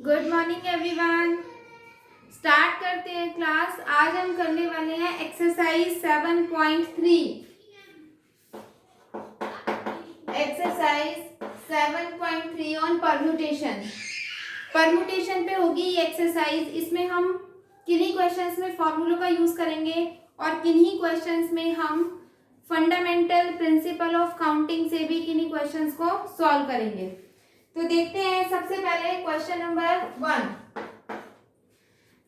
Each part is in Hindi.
Good morning everyone. स्टार्ट करते हैं क्लास। आज हम करने वाले हैं exercise 7.3। Exercise 7.3 on permutation. Permutation पे होगी ये एक्सरसाइज। इसमें हम किन्हीं क्वेश्चंस में फॉर्मूलों का यूज करेंगे और किन्हीं क्वेश्चंस में हम फंडामेंटल प्रिंसिपल ऑफ काउंटिंग से भी किन्हीं क्वेश्चंस को सॉल्व करेंगे। तो देखते हैं सबसे पहले क्वेश्चन नंबर 1।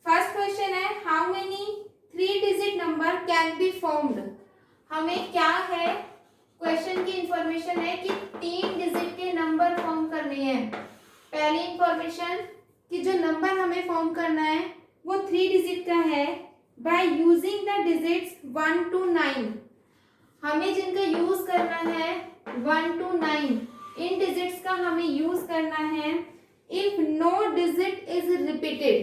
फर्स्ट क्वेश्चन है, how many 3 digit number can be formed. हमें क्या है, क्वेश्चन की इंफॉर्मेशन है कि 3 डिजिट के नंबर फॉर्म करने हैं। पहली इंफॉर्मेशन कि जो नंबर हमें फॉर्म करना है वो 3 डिजिट का है by using the digits 1 to 9। हमें जिनका यूज करना है 1 to 9, इन डिजिट्स का हमें यूज करना है। If no digit is repeated,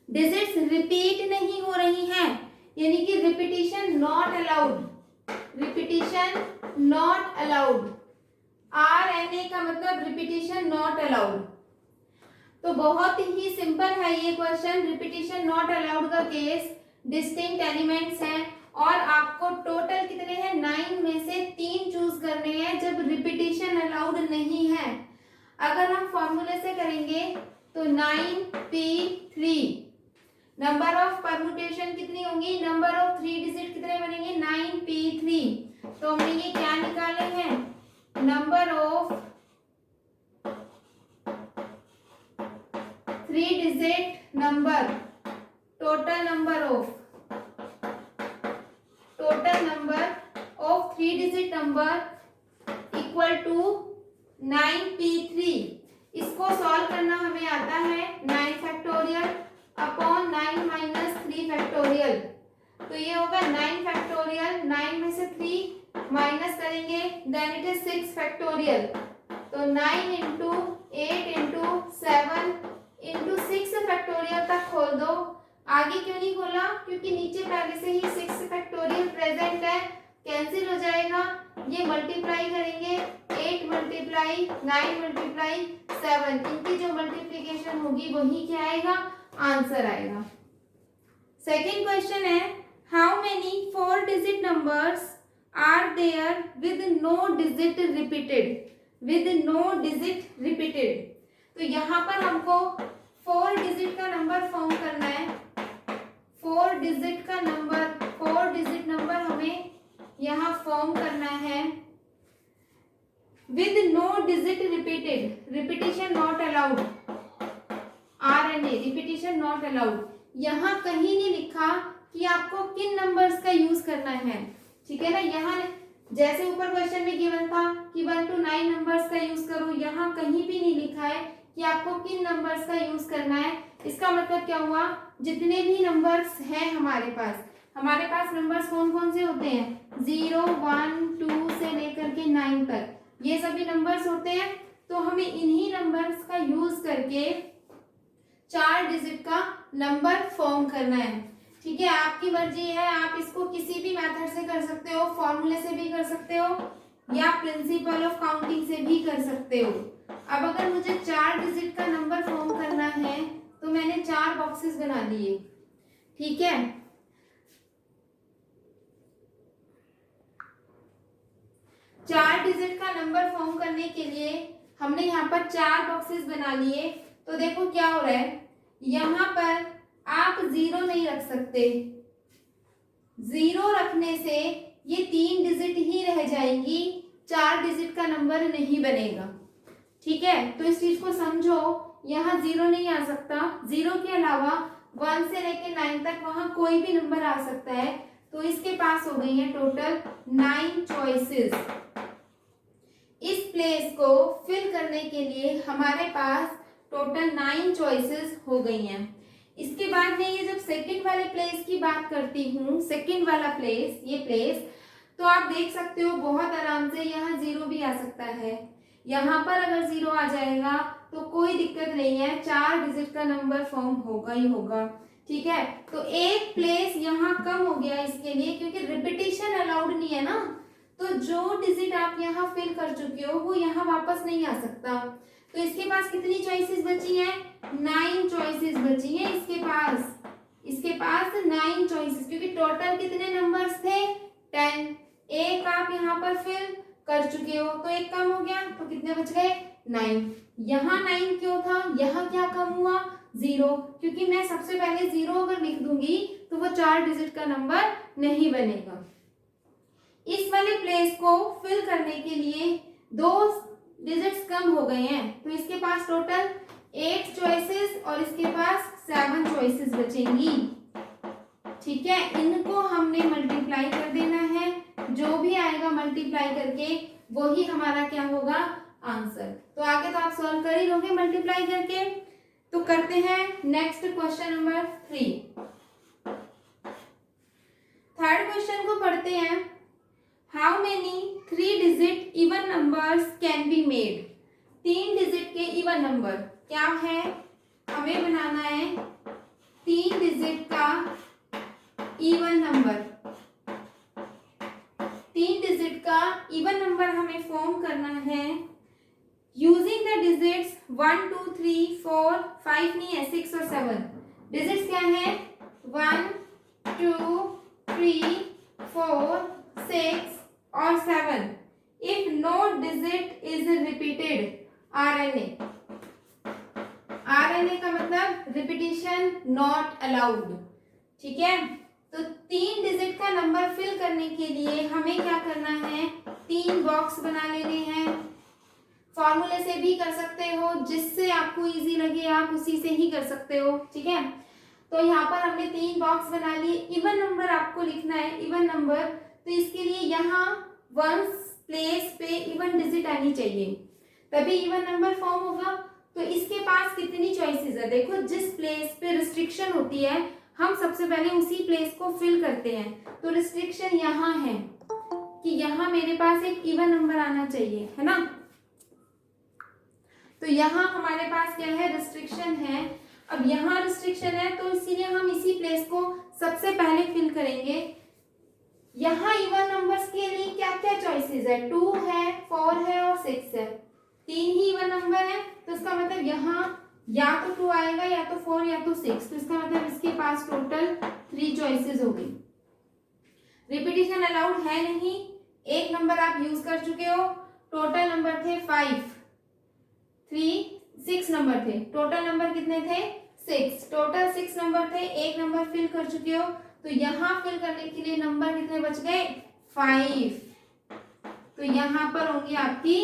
digits repeat नहीं हो रही हैं, यानी कि repetition not allowed, repetition not allowed. RNA का मतलब रिपीटिशन नॉट अलाउड। तो बहुत ही सिंपल है ये क्वेश्चन। रिपीटिशन नॉट अलाउड का केस डिस्टिंक्ट एलिमेंट्स हैं और आपको टोटल कितने हैं, 9 में से 3 चूज करने हैं जब रिपीटिशन अलाउड नहीं है। अगर हम फॉर्मूले से करेंगे तो 9p3 नंबर ऑफ परम्यूटेशन कितनी होंगी, नंबर ऑफ 3 डिजिट कितने बनेंगे, 9p3। तो हमने ये क्या निकाले हैं, number of 3 digit number, total number of 3 digit number equal to 9p3। इसको सॉल्व करना हमें आता है 9 फैक्टोरियल अपॉन 9 माइनस 3 फैक्टोरियल। तो ये होगा 9 फैक्टोरियल, 9 में से 3 माइनस करेंगे देन इट इज 6 फैक्टोरियल। तो 9 इंटू 8 इंटू 7 इंटू 6 फैक्टोरियल तक खोल दो। आगे क्यों नहीं खोला, क्योंकि नीचे पहले से ही 6 फैक्टोरियल प्रेजेंट है, कैंसिल हो जाएगा। ये मल्टीप्लाई करेंगे 8 मल्टीप्लाई 9 मल्टीप्लाई 7, इनकी जो मल्टीप्लीकेशन होगी वही क्या आएगा, आंसर आएगा। सेकेंड क्वेश्चन है, how many 4 digit numbers are there with no digit repeated, with no digit repeated. तो यहाँ पर हमको 4 डिजिट का नंबर फॉर्म करना है। 4 डिजिट का नंबर, 4 डिजिट नंबर हमें यहाँ फॉर्म करना है with no digit repeated, repetition not allowed. RNA repetition not allowed. यहाँ कहीं नहीं लिखा कि आपको किन नंबर्स का यूज करना है, ठीक है ना। यहाँ जैसे ऊपर क्वेश्चन में गिवन था कि 1 to 9 नंबर्स का यूज करो, यहाँ कहीं भी नहीं लिखा है कि आपको किन नंबर्स का यूज करना है। इसका मतलब क्या हुआ, जितने भी नंबर्स हैं हमारे पास नंबर्स कौन कौन से होते हैं, 0 1 2 से लेकर के 9 तक, ये सभी नंबर्स होते हैं। तो हमें इन्हीं नंबर्स का यूज करके 4 डिजिट का नंबर फॉर्म करना है, ठीक है। आपकी मर्जी है, आप इसको किसी भी मेथड से कर सकते हो, फॉर्मूले से भी कर सकते हो या प्रिंसिपल ऑफ काउंटिंग से भी कर सकते हो। अब अगर मुझे 4 डिजिट का नंबर फॉर्म करना है तो मैंने 4 बॉक्सेस बना दिए, ठीक है। 4 डिजिट का नंबर फॉर्म करने के लिए हमने यहाँ पर 4 बॉक्सेस बना लिए। तो देखो क्या हो रहा है, यहाँ पर आप 0 नहीं रख सकते, 0 रखने से ये 3 डिजिट ही रह जाएंगी, 4 डिजिट का नंबर नहीं बनेगा, ठीक है। तो इस चीज को समझो, यहाँ 0 नहीं आ सकता, 0 के अलावा 1 से लेके 9 तक वहां कोई भी नंबर आ सकता है। तो इसके पास हो गई है टोटल 9 चॉइसेस। इस प्लेस को फिल करने के लिए हमारे पास टोटल 9 चॉइसेस हो गई हैं। इसके बाद में ये जब सेकंड वाले प्लेस की बात करती हूँ, सेकंड वाला प्लेस, ये प्लेस, तो आप देख सकते हो बहुत आराम से यहाँ 0 भी आ सकता है। यहाँ पर अगर 0 आ जाएगा तो कोई दिक्कत नहीं है, 4 डिजिट का नंबर फॉर्म होगा ही होगा, ठीक है। तो एक प्लेस यहाँ कम हो गया इसके लिए, क्योंकि रिपीटिशन अलाउड नहीं है ना। तो जो डिजिट आप यहाँ फिल कर चुके हो वो यहाँ वापस नहीं आ सकता। तो इसके पास कितनी चॉइसेस बची हैं? 9 चॉइसेस बची हैं इसके पास 9 चॉइसेस, क्योंकि टोटल कितने नंबर्स थे? 10। एक आप यहाँ पर फिल कर चुके हो तो एक कम हो गया, तो कितने बच गए? 9। यहाँ 9 क्यों था? यहाँ क्या कम हुआ? 0, क्योंकि मैं सबसे पहले 0 अगर लिख दूंगी तो वो 4 डिजिट का नंबर नहीं बनेगा। इस वाले प्लेस को फिल करने के लिए 2 डिजिट्स कम हो गए हैं, तो इसके पास टोटल 8 चॉइसेस और इसके पास 7 चॉइसेस बचेंगी। ठीक है, इनको हमने मल्टीप्लाई कर देना है, जो भी आएगा मल्टीप्लाई करके वही हमारा क्या होगा? आंसर। तो आगे तो आप सॉल्व कर ही लोगे मल्टीप्लाई करके। तो करते हैं next question number 3। Third question को पढ़ते हैं। How many 3 digit even numbers can be made? 3 digit के इवन नंबर क्या है? हमें बनाना है 3 डिजिट का इवन नंबर। 3 डिजिट का इवन नंबर हमें फॉर्म करना है यूजिंग द डिजिट्स 1 2 3 4 5 नहीं है, 6 और 7। डिजिट्स क्या है? 1 2 3 4 6 और 7। If no digit is repeated, RNA का मतलब रिपीटिशन नॉट अलाउड। ठीक है, तो 3 डिजिट का नंबर फिल करने के लिए हमें क्या करना है? 3 बॉक्स बना लेने हैं। फॉर्मूले से भी कर सकते हो, जिससे आपको इजी लगे आप उसी से ही कर सकते हो। ठीक है, तो यहाँ पर हमने 3 बॉक्स बना लिए। इवन नंबर आपको लिखना है, इवन नंबर, तो इसके लिए यहाँ वंस प्लेस पे इवन डिजिट आनी चाहिए, तभी इवन नंबर फॉर्म होगा। तो इसके पास कितनी चॉइसेस है? देखो, जिस प्लेस पे रिस्ट्रिक्शन होती है हम सबसे पहले उसी प्लेस को फिल करते हैं। तो रिस्ट्रिक्शन यहाँ है कि यहाँ मेरे पास एक इवन नंबर आना चाहिए, है ना। तो यहाँ हमारे पास क्या है? रिस्ट्रिक्शन है। अब यहाँ रिस्ट्रिक्शन है तो इसीलिए हम इसी प्लेस को सबसे पहले फिल करेंगे। यहाँ इवन नंबर्स के लिए क्या क्या चॉइसेस है? 2 है, 4 है और 6 है। 3 ही इवन नंबर है, तो इसका मतलब यहाँ या तो 2 आएगा या तो 4 या तो 6। तो इसका मतलब इसके पास टोटल 3 चॉइसेस होगी। रिपीटिशन अलाउड है नहीं, एक नंबर आप यूज कर चुके हो। टोटल नंबर थे 5, 3, 6 नंबर थे। टोटल नंबर कितने थे? 6। टोटल 6 नंबर थे, एक नंबर फिल कर चुके हो। तो यहाँ फिल करने के लिए नंबर कितने बच गए? 5। तो यहाँ पर होंगी आपकी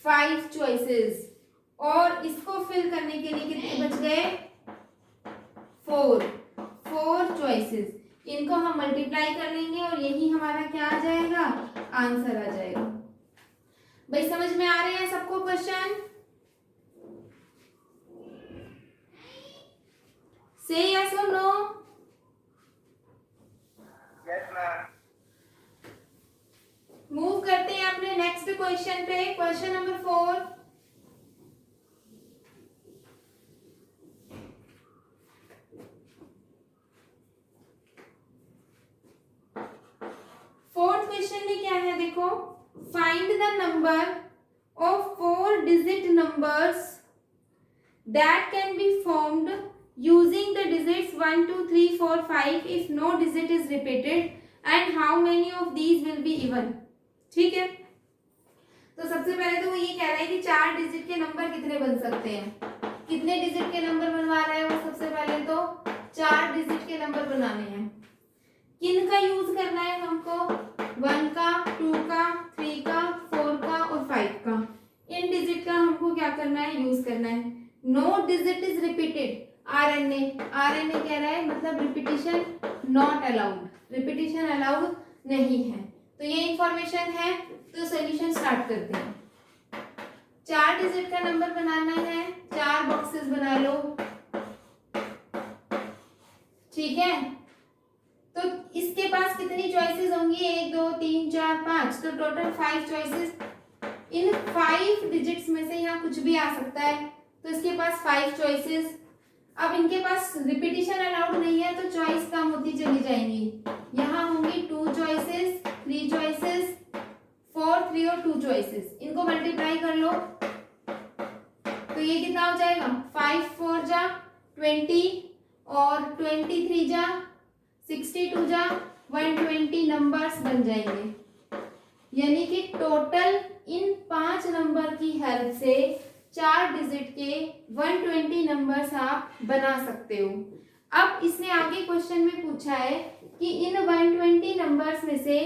5 चॉइसेस, और इसको फिल करने के लिए कितने बच गए? 4 चॉइसेस। इनको हम मल्टीप्लाई कर लेंगे और यही हमारा क्या आ जाएगा? आंसर आ जाएगा। भाई समझ में आ रहे हैं सबको क्वेश्चन? से यस और नो? Yes ma'am. मूव करते हैं अपने नेक्स्ट क्वेश्चन पे। Question number 4। फोर्थ क्वेश्चन में क्या है? देखो, find the number of 4 digit numbers that can be formed using the digits 1 2 3 4 5 if no digit is repeated and how many of these will be even. ठीक है, तो सबसे पहले तो वो ये कह रहा है कि 4 डिजिट के नंबर कितने बन सकते हैं। कितने डिजिट के नंबर बनवा रहा है वो? सबसे पहले तो 4 डिजिट के नंबर बनाने हैं। किन का यूज करना है हमको? 1 का, 2 का, 3 का, 4 का और 5 का। इन डिजिट का हमको क्या करना है? यूज करना है। No digit is repeated, RNA कह रहा है, मतलब repetition not allowed, repetition allowed नहीं है। तो ये इंफॉर्मेशन है। तो सोल्यूशन स्टार्ट करते हैं। 4 डिजिट का नंबर बनाना है, 4 बॉक्सेस बना लो। ठीक है, तो इसके पास कितनी चॉइसेस होंगी? 1 2 3 4 5, तो टोटल 5 चॉइसेस। इन 5 डिजिट्स में से यहाँ कुछ भी आ सकता है, तो इसके पास 5 चॉइसेस। अब इनके पास रिपीटिशन अलाउड नहीं है तो चॉइस कम होती चली जाएंगी। यहाँ होंगी 2 चॉइसेस, 3 चॉइसेस, 4, 3 और 2 चॉइसेस। इनको मल्टीप्लाई कर लो। ये कितना हो जाएगा, 5 4 जा 20 और 23 जा 62 जा 120 नंबर्स बन जाएंगे। यानी कि टोटल इन 5 नंबर की हेल्प से 4 डिजिट के 120 नंबर्स आप बना सकते हो। अब इसने आगे क्वेश्चन में पूछा है कि इन 120 नंबर्स में से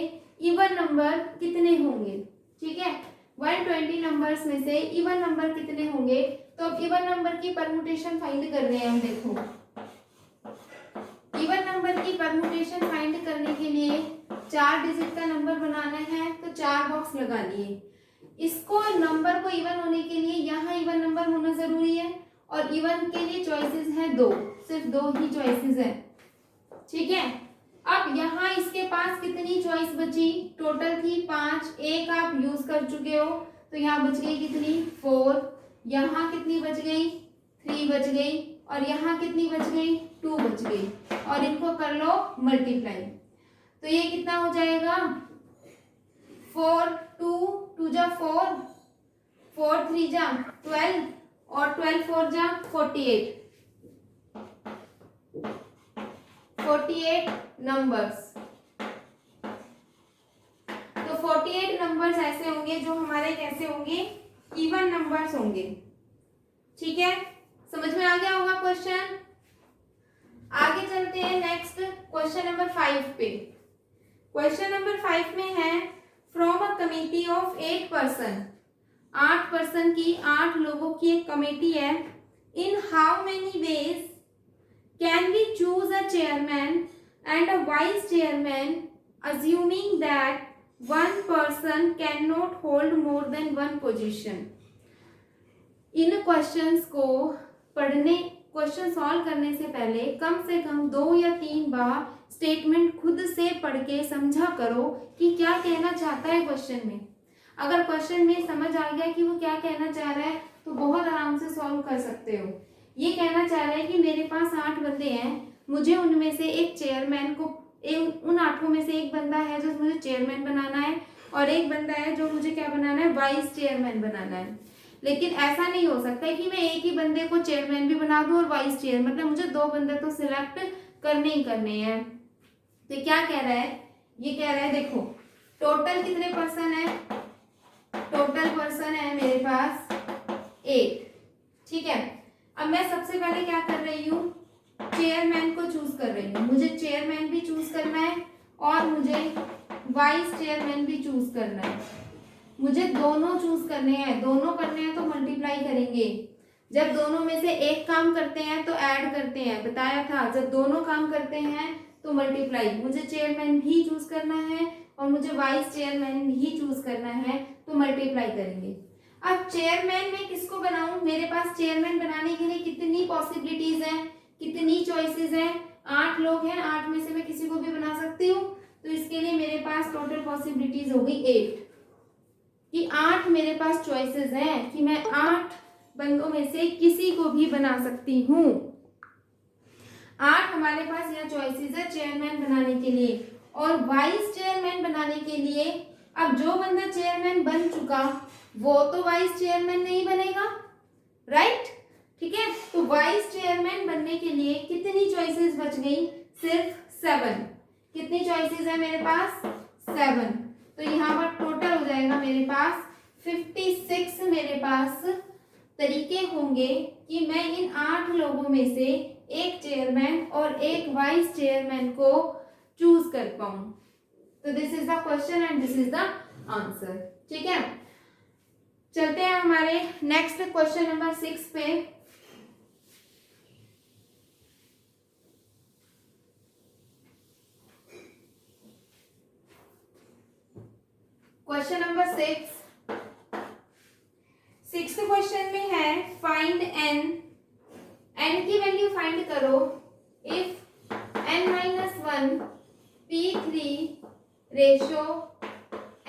इवन नंबर कितने होंगे। ठीक है, 120 नंबर्स में से इवन नंबर कितने होंगे। तो अब इवन नंबर की परमुटेशन फाइंड कर रहे हैं हम। देखो, इवन नंबर की परमुटेशन फाइंड करने के लिए 4 डिजिट का नंबर बनाना है तो 4 बॉक्स लगा लिए। इसको नंबर को इवन होने के लिए यहाँ इवन नंबर होना जरूरी है और इवन के लिए चॉइसेस हैं 2, सिर्फ 2 ही चॉइसेस हैं। ठीक है, अब यहाँ इसके पास कितनी चॉइस बची, टोटल थी 5, एक आप यूज कर चुके हो तो यहाँ बच गई कितनी 4, यहाँ कितनी बच गई 3 बच गई और यहाँ कितनी बच गई 2 बच गई और इनको कर लो मल्टीप्लाई। तो ये कितना हो जाएगा 4 2 जा 4 4 3 जा 12 और 12 4 जा 48 नंबर्स। तो 48 नंबर्स ऐसे होंगे जो हमारे कैसे होंगे, इवन नंबर्स होंगे। ठीक है, समझ में आ गया होगा क्वेश्चन। आगे चलते हैं नेक्स्ट क्वेश्चन नंबर 5 पे। क्वेश्चन नंबर 5 में है from a committee of 8 person, 8 person की 8 लोगों की एक कमेटी है। In how many ways can we choose a chairman and a vice chairman assuming that one person cannot hold more than one position। In questions को पढ़ने, क्वेश्चन सॉल्व करने से पहले कम से कम 2 या 3 बार स्टेटमेंट खुद से पढ़ के समझा करो कि क्या कहना चाहता है क्वेश्चन में। अगर क्वेश्चन में समझ आ गया कि वो क्या कहना चाह रहा है तो बहुत आराम से सॉल्व कर सकते हो। ये कहना चाह रहा है कि मेरे पास 8 बंदे हैं, मुझे उनमें से एक चेयरमैन को, उन 8 में से एक बंदा है जो मुझे चेयरमैन बनाना है और एक बंदा है जो मुझे क्या बनाना है, वाइस चेयरमैन बनाना है। लेकिन ऐसा नहीं हो सकता कि मैं एक ही बंदे को चेयरमैन भी बना दूं और वाइस चेयर, मतलब मुझे 2 बंदे तो सिलेक्ट करने ही करने हैं। तो क्या कह रहा है, ये कह रहा है देखो टोटल कितने पर्सन है, टोटल पर्सन है मेरे पास 8। ठीक है, अब मैं सबसे पहले क्या कर रही हूँ, चेयरमैन को चूज कर रही हूँ। मुझे चेयरमैन भी चूज करना है और मुझे वाइस चेयरमैन भी चूज करना है। मुझे दोनों चूज करने हैं, दोनों करने हैं तो मल्टीप्लाई करेंगे। जब दोनों में से एक काम करते हैं तो ऐड करते हैं, बताया था। जब दोनों काम करते हैं तो मल्टीप्लाई। मुझे चेयरमैन भी चूज करना है और मुझे वाइस चेयरमैन भी चूज करना है तो मल्टीप्लाई करेंगे। अब चेयरमैन में किसको बनाऊं, मेरे पास चेयरमैन बनाने के लिए कितनी पॉसिबिलिटीज हैं, कितनी चॉइसेस हैं। 8 लोग हैं, 8 में से मैं किसी को भी बना सकती हूँ। तो इसके लिए मेरे पास टोटल पॉसिबिलिटीज हो गई 8 कि 8 मेरे पास चॉइसेस हैं कि मैं 8 बंदों में से किसी को भी बना सकती हूँ। 8 हमारे पास यहाँ चॉइसेस है चेयरमैन बनाने के लिए। और वाइस चेयरमैन बनाने के लिए अब जो बंदा चेयरमैन बन चुका वो तो वाइस चेयरमैन नहीं बनेगा, राइट। ठीक है, तो वाइस चेयरमैन बनने के लिए कितनी चॉइसेस बच गई, सिर्फ 7। कितनी चॉइसेस है मेरे पास, 7। तो यहाँ पर टोटल हो जाएगा मेरे पास 56 मेरे पास तरीके होंगे कि मैं इन 8 लोगों में से एक चेयरमैन और एक वाइस चेयरमैन को चूज कर पाऊं। तो this is the question and this is the answer. ठीक है, चलते हैं हमारे नेक्स्ट क्वेश्चन नंबर 6 पे। क्वेश्चन नंबर 6 क्वेश्चन में है फाइंड एन की वैल्यू फाइंड करो if n-1 p3 ratio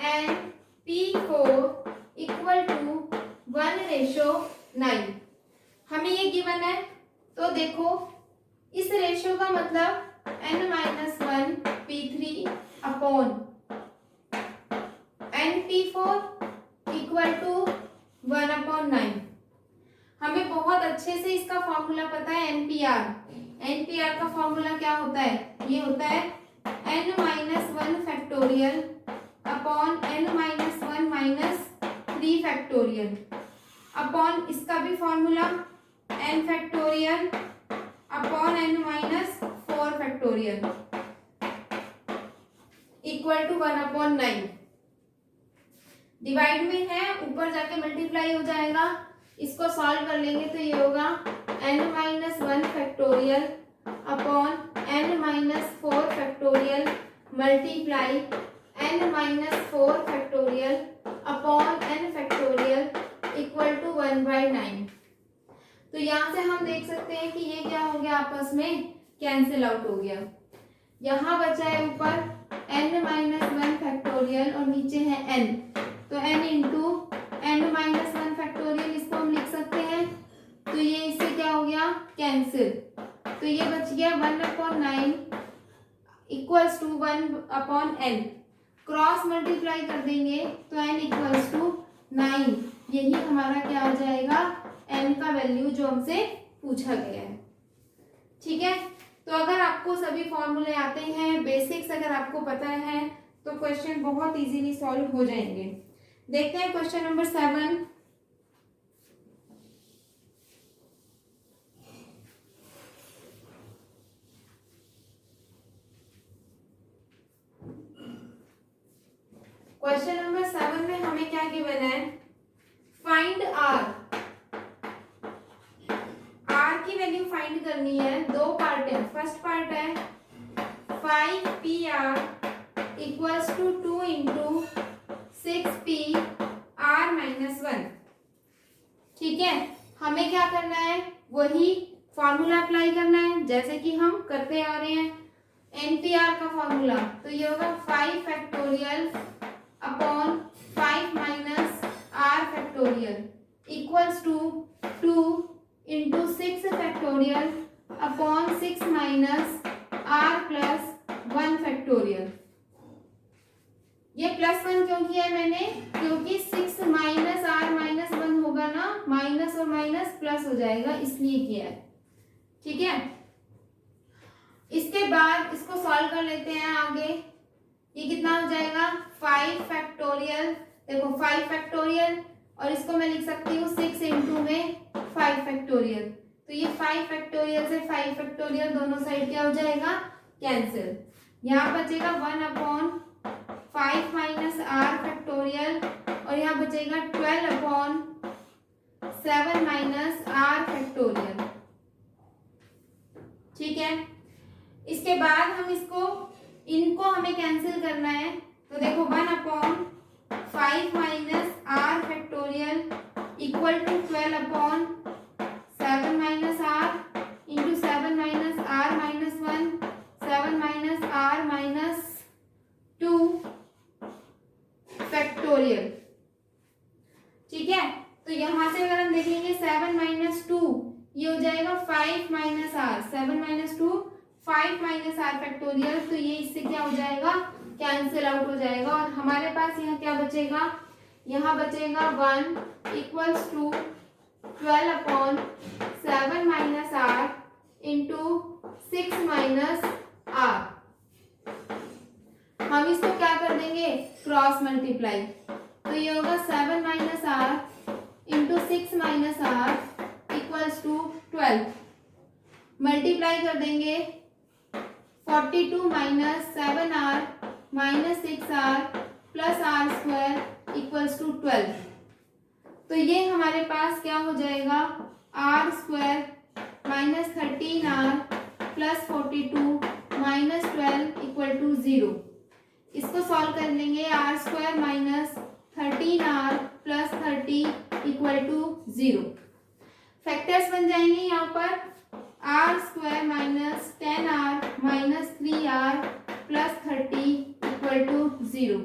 n p4 equal to 1:9। हमें ये गिवन है तो देखो इस रेशो का मतलब n-1 p3 upon n p4 equal to 1/9। हमें बहुत अच्छे से इसका फॉर्मूला पता है एनपीआर। एनपीआर का फॉर्मूला क्या होता है, ये होता है n-1 factorial upon n-1 minus 3 factorial upon इसका भी formula n factorial upon n-4 factorial equal to 1/9। Divide में है, ऊपर जाके मल्टीप्लाई हो जाएगा। इसको सॉल्व कर लेंगे तो ये होगा n-1 factorial upon n-4 factorial multiply n-4 factorial upon n factorial equal to 1/9। तो यहाँ से हम देख सकते हैं कि ये क्या हो गया, आपस में कैंसिल आउट हो गया। यहाँ बचा है ऊपर n-1 फैक्टोरियल और नीचे है n, तो n इंटू n-1 फैक्टोरियल इसको हम लिख सकते हैं। तो ये इससे क्या हो गया, कैंसिल। तो ये बच गया 1/9 equals to 1/n। Cross multiply कर देंगे तो n इक्वल्स टू 9। यही हमारा क्या हो जाएगा, n का वैल्यू जो हमसे पूछा गया है। ठीक है, तो अगर आपको सभी फॉर्मूले आते हैं, बेसिक्स अगर आपको पता है, तो क्वेश्चन बहुत इजीली सॉल्व हो जाएंगे। देखते हैं क्वेश्चन नंबर 7। क्वेश्चन नंबर 7 में हमें क्या गिवन है, फाइंड आर। आर की वैल्यू फाइंड करनी है। दो पार्ट है, फर्स्ट पार्ट है 5pr equals to 2 into 6pr-1। ठीक है, हमें क्या करना है, वही फॉर्मूला अप्लाई करना है जैसे कि हम करते आ रहे हैं। एनपीआर का फॉर्मूला तो ये होगा 5 factorial upon 5 minus R factorial equals to 2 into 6 factorial upon 6 minus R plus 1 factorial. ये +1 क्यों किया है मैंने, क्योंकि 6 माइनस आर माइनस 1 होगा ना, माइनस और माइनस प्लस हो जाएगा, इसलिए किया है। ठीक है, इसके बाद इसको सॉल्व कर लेते हैं आगे। ये कितना हो जाएगा, 5 फैक्टोरियल, देखो 5 फैक्टोरियल और इसको मैं लिख सकती हूँ 6 इंटू में 5 फैक्टोरियल। तो ये 5 फैक्टोरियल से 5 फैक्टोरियल दोनों साइड क्या हो जाएगा, कैंसिल। यहाँ बचेगा 1/5 माइनस आर फैक्टोरियल और यहाँ बचेगा 12/7 माइनस आर फैक्टोरियल। ठीक है, इसके बाद हम इनको हमें कैंसिल करना है। तो देखो 1/5 minus R factorial equal to 12/7 minus R into 7 minus R minus 1, 7 minus R minus 2 factorial. ठीक है, तो यहां से अगर हम देखेंगे 7 माइनस 2 ये हो जाएगा 5 minus R, 7 minus 2 5 minus R factorial. तो ये इससे क्या हो जाएगा, कैंसिल आउट हो जाएगा और हमारे पास यहाँ क्या बचेगा, यहाँ बचेगा 1 equals to 12/7 minus R into 6 minus R. हम इसको क्या कर देंगे, क्रॉस मल्टीप्लाई। तो ये होगा 7 minus R into 6 minus R equals to 12। Multiply कर देंगे 42 minus 7r minus 6r plus R square equals to 12। तो ये हमारे पास क्या हो जाएगा, R square minus 13r plus 42 minus 12 equal to 0। इसको सॉल्व कर लेंगे, R square minus 13r plus 30 equal to 0। Factors बन जाएंगे यहाँ पर R square minus 10r minus 3r plus 30 equal to 0।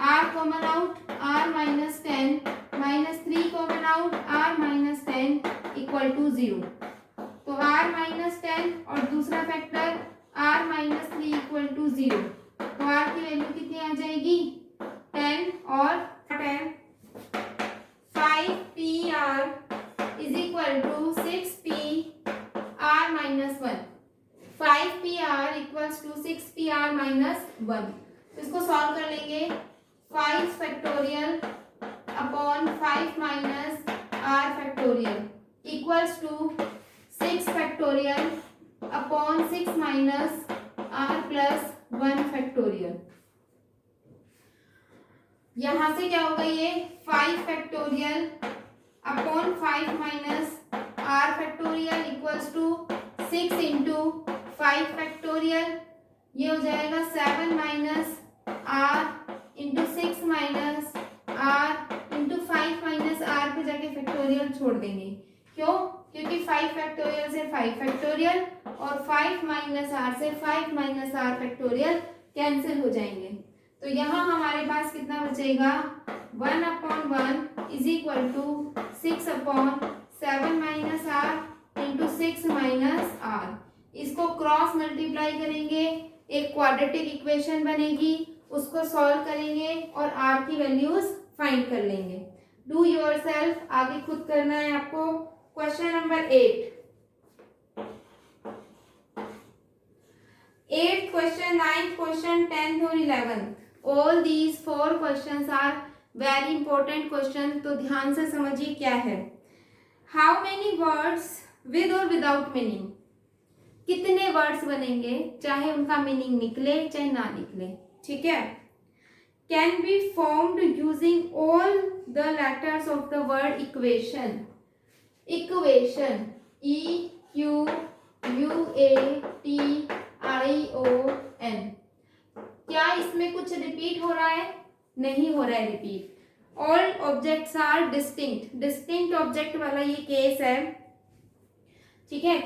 R common out, R minus 10 minus 3 common out, R minus 10 equal to 0। तो आर माइनस 10 और दूसरा factor R minus 3 equal to 0। तो आर की वैल्यू कितनी आ जाएगी, 10 और 10। 5pr is equal to 6PR minus 1। 5PR equals to 6PR minus 1। तो इसको सॉल्व कर लेंगे। 5 factorial upon 5 minus R factorial equals to 6 factorial upon 6 minus R plus 1 factorial. यहां से क्या होगा, ये 5 factorial upon 5 minus R factorial equals to 6 into 5 factorial. ये हो जाएगा 7 minus R into 6 minus R into 5 minus R पे जाके फैक्टोरियल छोड़ देंगे। क्यों? क्योंकि 5 फैक्टोरियल से 5 फैक्टोरियल और 5 माइनस R से 5 माइनस R फैक्टोरियल कैंसिल हो जाएंगे। तो यहाँ हमारे पास कितना बचेगा, 1 upon 1 is equal to 6 upon 7 minus R into 6 minus R। इसको क्रॉस मल्टीप्लाई करेंगे, एक क्वाड्रेटिक इक्वेशन बनेगी, उसको सॉल्व करेंगे और R की वैल्यूज फाइंड कर लेंगे। डू योरसेल्फ, आगे खुद करना है आपको। Question number 8 question, 9th question, 10th और 11th, all these 4 questions are very important question. तो ध्यान से समझिए क्या है। हाउ मेनी वर्ड्स विद और विदाउट मीनिंग, कितने वर्ड्स बनेंगे चाहे उनका मीनिंग निकले चाहे ना निकले, ठीक है। Can be formed using all the letters of the word equation. Equation EQUATION। क्या इसमें कुछ रिपीट हो रहा है? नहीं हो रहा है repeat. All objects are distinct, distinct object वाला ये केस है, ठीक है।